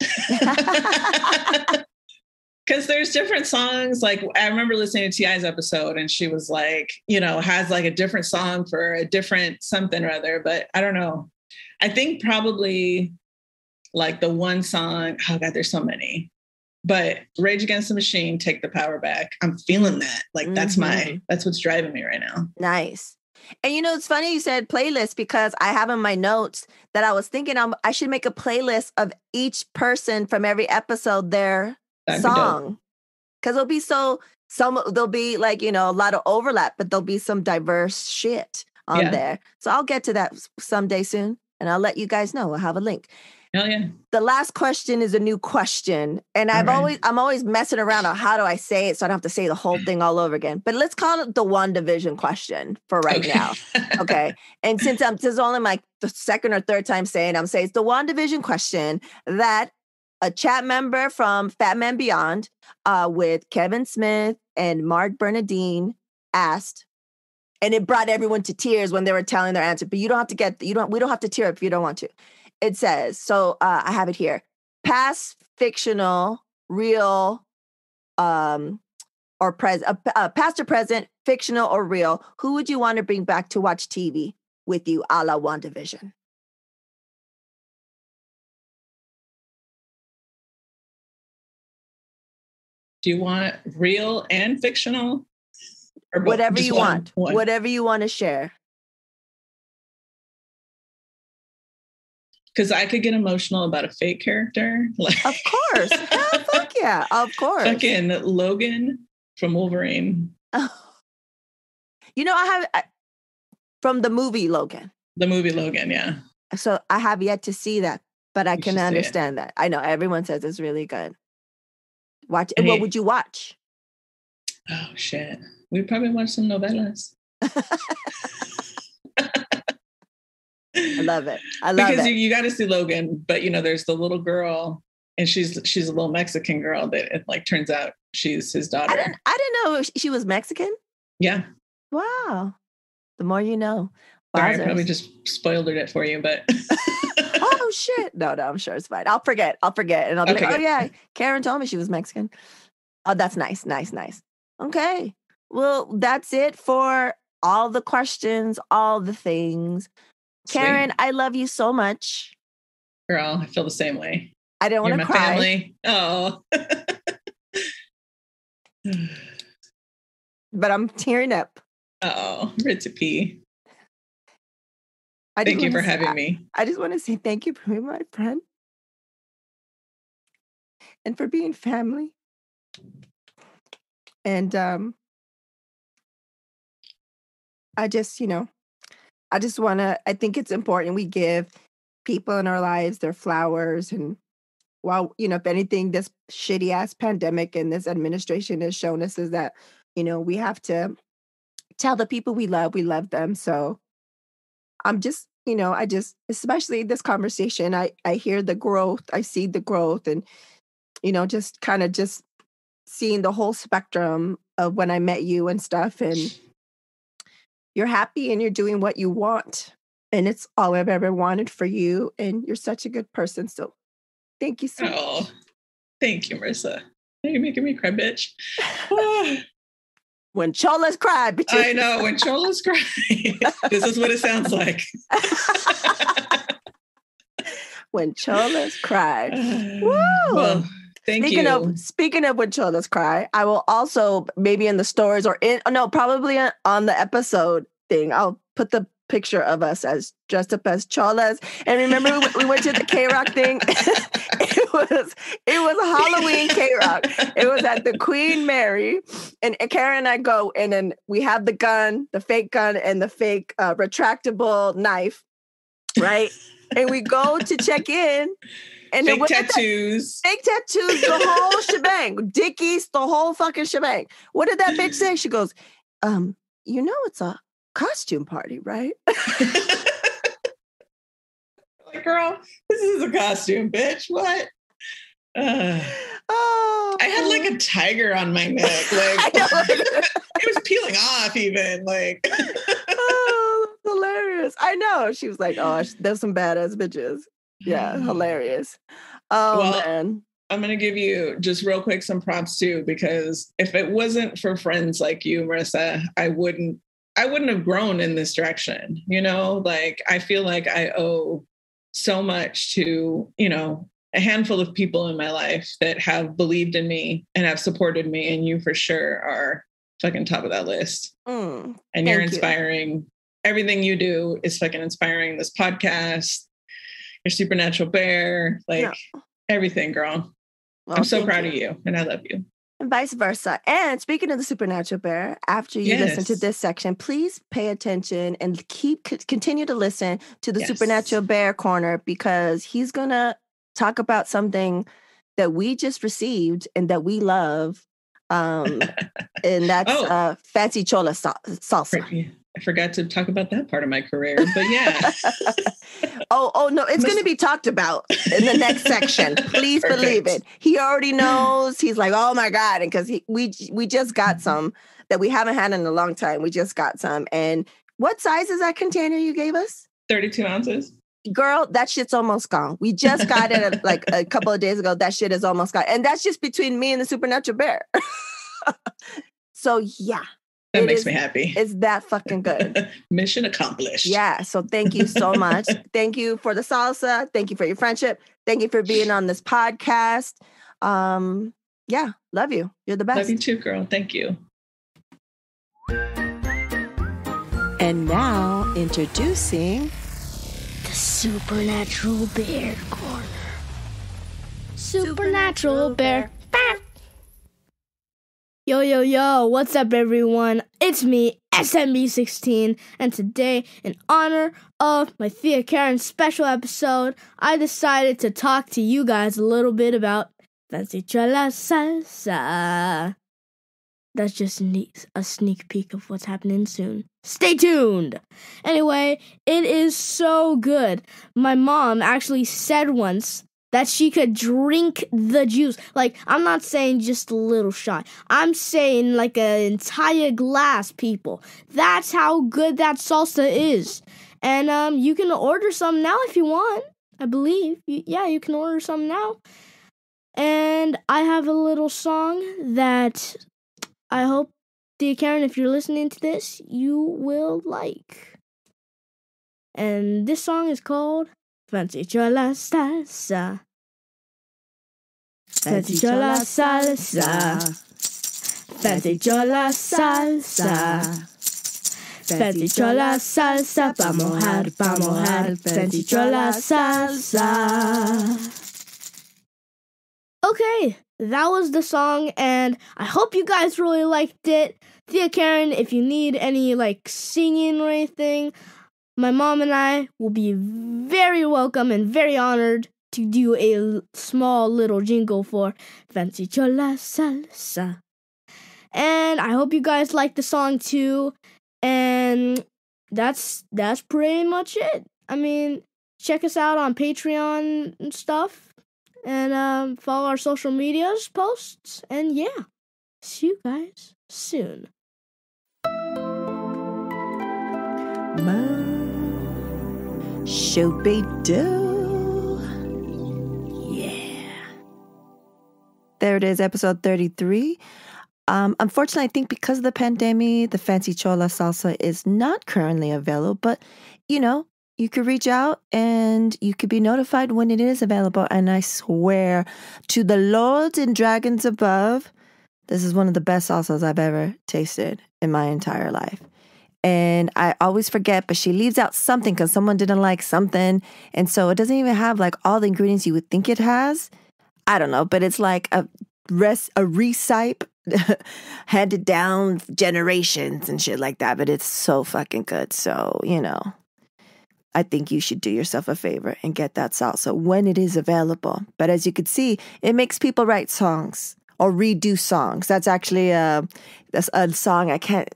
Because there's different songs. Like I remember listening to T.I.'s episode and she was like, you know, has like a different song for a different something or other. But I don't know. I think probably like the one song, oh God, there's so many. But Rage Against the Machine, Take the Power Back. I'm feeling that. Like that's what's driving me right now. Nice. And you know, it's funny you said playlist because I have in my notes that I was thinking I should make a playlist of each person from every episode their song. Because there'll be there'll be like, you know, a lot of overlap, but there'll be some diverse shit. on there. So I'll get to that someday soon, and I'll let you guys know. I'll have a link. Hell yeah. The last question is a new question. And I'm always messing around on how do I say it so I don't have to say the whole thing all over again. But let's call it the WandaVision question for right now. Okay. And since this is only the second or third time saying it's the WandaVision question that a chat member from Fat Man Beyond with Kevin Smith and Mark Bernardine asked. And it brought everyone to tears when they were telling their answer. But we don't have to tear up if you don't want to. It says, so I have it here. Past, fictional, real, or present, past or present, fictional or real. Who would you want to bring back to watch TV with you, a la WandaVision? Do you want real and fictional? Or whatever you want. Whatever you want to share. Because I could get emotional about a fake character. Of course. Hell, fuck yeah. Of course. Fucking Logan from Wolverine. Oh. You know, I have from the movie Logan. The movie Logan, yeah. So I have yet to see that, but I can understand that. I know everyone says it's really good. Watch. What would you watch? Oh, shit. We'd probably watch some novelas. I love it. Because you got to see Logan, but there's the little girl, and she's a little Mexican girl that it turns out she's his daughter. I didn't know she was Mexican. Yeah. Wow. The more you know. Sorry, I probably just spoiled it for you, but. Oh shit! No, I'm sure it's fine. I'll forget, and I'll be like, oh yeah, Karen told me she was Mexican. Oh, that's nice. Okay. Well, that's it for all the questions, all the things. Sweet. Karen, I love you so much. Girl, I feel the same way. I didn't want to cry. Family. Oh. But I'm tearing up. Oh, ready to pee. Thank you for having me. I just want to say thank you for being my friend. And for being family. And I just I think it's important we give people in our lives their flowers. And while, if anything, this shitty ass pandemic and this administration has shown us is that, we have to tell the people we love them. So I'm just, especially this conversation, I hear the growth, I see the growth, and, just kind of just seeing the whole spectrum of when I met you and stuff. And you're happy and you're doing what you want. And it's all I've ever wanted for you. And you're such a good person. So thank you so much. Thank you, Marissa. You're making me cry, bitch. When cholas cry, bitch. I know, when cholas cry. This is what it sounds like. When cholas cry. Woo! Well, thank you. Speaking of when cholas cry, I will also maybe in the stories or probably on the episode thing, I'll put the picture of us as dressed up as cholas. And remember we went to the K-Rock thing? It was a Halloween K-Rock. It was at the Queen Mary. And Karen and I go, and then we have the gun, the fake gun, and the fake retractable knife, right? And we go to check in. And fake tattoos. Fake tattoos, the whole shebang. Dickies, the whole fucking shebang. What did that bitch say? She goes, it's a costume party, right? Like, girl, this is a costume, bitch. What? I had like a tiger on my neck. Like it was peeling off even. Like oh, that's hilarious. I know. She was like, oh, there's some badass bitches. Yeah, hilarious. Oh, man. I'm going to give you just real quick some props too, because if it wasn't for friends like you, Marissa, I wouldn't have grown in this direction. Like I feel like I owe so much to, a handful of people in my life that have believed in me and have supported me. And you for sure are fucking top of that list. And you're inspiring. Everything you do is fucking inspiring. This podcast, your supernatural bear, everything, girl. Well, I'm so proud of you and I love you. And vice versa. And speaking of the Supernatural Bear, after you listen to Yes. this section, please pay attention and continue to listen to the Yes. Supernatural Bear Corner, because he's going to talk about something that we just received and that we love. And that's fancy chola salsa. I forgot to talk about that part of my career, but yeah. Oh no, it's going to be talked about in the next section. Please believe it. He already knows. He's like, oh my God. And because we just got some that we haven't had in a long time. We just got some. And what size is that container you gave us? 32 ounces. Girl, that shit's almost gone. We just got it like a couple of days ago. That shit is almost gone. And that's just between me and the Supernatural Bear. So yeah. That makes me happy. It's that fucking good. Mission accomplished. Yeah. So thank you so much. Thank you for the salsa. Thank you for your friendship. Thank you for being on this podcast. Yeah. Love you. You're the best. Love you too, girl. Thank you. And now introducing the Supernatural Bear Corner. Supernatural Bear. Yo, what's up, everyone? It's me, SMB16, and today, in honor of my Thea Karen special episode, I decided to talk to you guys a little bit about Fancy Chola Salsa. That's just a sneak peek of what's happening soon. Stay tuned! Anyway, it is so good. My mom actually said once that she could drink the juice. Like, I'm not saying just a little shot. I'm saying like an entire glass, people. That's how good that salsa is. And you can order some now if you want, I believe. You can order some now. And I have a little song that I hope, dear Karen, if you're listening to this, you will like. And this song is called Fancy Chola Salsa. Fancy Chola Salsa. Fancy Chola Salsa. Fancy Chola Salsa. Pa' mojar. Fancy Chola Salsa. Okay, that was the song, and I hope you guys really liked it. Thea Karen, if you need any, singing or anything, my mom and I will be very welcome and very honored to do a small little jingle for Fancy Chola Salsa. And I hope you guys like the song too. And that's pretty much it. I mean, check us out on Patreon and stuff. And follow our social medias posts. And yeah, see you guys soon. Shoo-be-doo. Yeah. There it is, episode 33. Unfortunately, I think because of the pandemic, the Fancy Chola Salsa is not currently available. But, you could reach out and you could be notified when it is available. And I swear to the lords and dragons above, this is one of the best salsas I've ever tasted in my entire life. And I always forget, but she leaves out something because someone didn't like something. And so it doesn't even have all the ingredients you would think it has. I don't know, but it's like a recipe handed down generations and shit like that. But it's so fucking good. So, I think you should do yourself a favor and get that salsa when it is available. But as you can see, it makes people write songs or redo songs. That's actually a song I can't,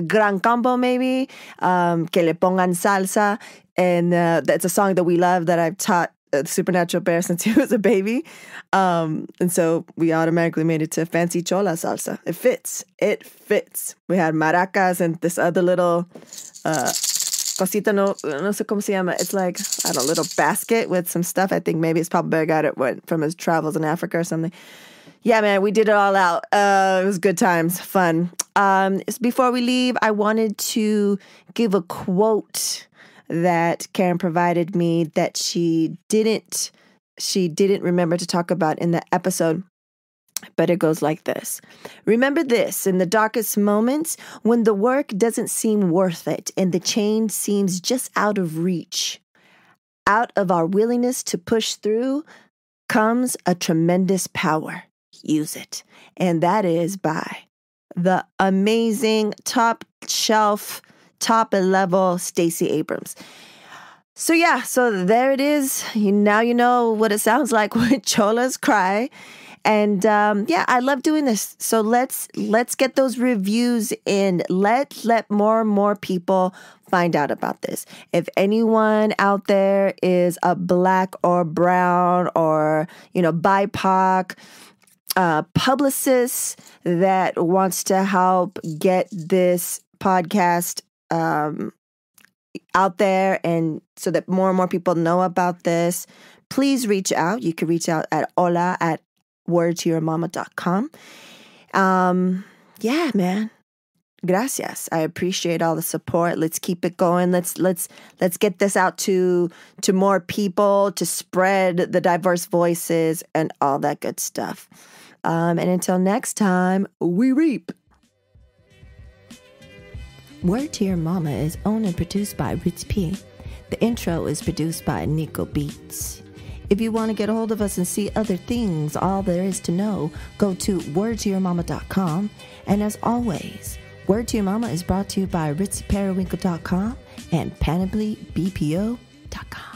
Gran Combo maybe, Que le pongan salsa. And that's a song that we love that I've taught Supernatural Bear since he was a baby. And so we automatically made it to Fancy Chola Salsa. It fits. We had maracas and this other little cosita, no sé cómo se llama. It's like, I don't know, a little basket with some stuff. I think maybe his Papa Bear got it from his travels in Africa or something. Yeah, man, we did it all out. It was good times, fun. Before we leave, I wanted to give a quote that Karen provided me that she didn't remember to talk about in the episode. But it goes like this. Remember this, in the darkest moments, when the work doesn't seem worth it and the change seems just out of reach, out of our willingness to push through comes a tremendous power. use it. And that is by the amazing top shelf, top level Stacey Abrams. So yeah, so there it is. Now you know what it sounds like when cholas cry. And yeah, I love doing this. So let's get those reviews in. Let more and more people find out about this. If anyone out there is a Black or brown or, BIPOC publicist that wants to help get this podcast out there, and so that more and more people know about this, please reach out. You can reach out at hola@wordtoyourmama.com. Yeah, man. Gracias. I appreciate all the support. Let's keep it going. Let's get this out to more people, to spread the diverse voices and all that good stuff. And until next time, we reap. Word to Your Mama is owned and produced by Ritz P. The intro is produced by Nico Beats. If you want to get a hold of us and see other things, all there is to know, go to wordtoyourmama.com. And as always, Word to Your Mama is brought to you by ritzyperiwinkle.com and panoplybpo.com.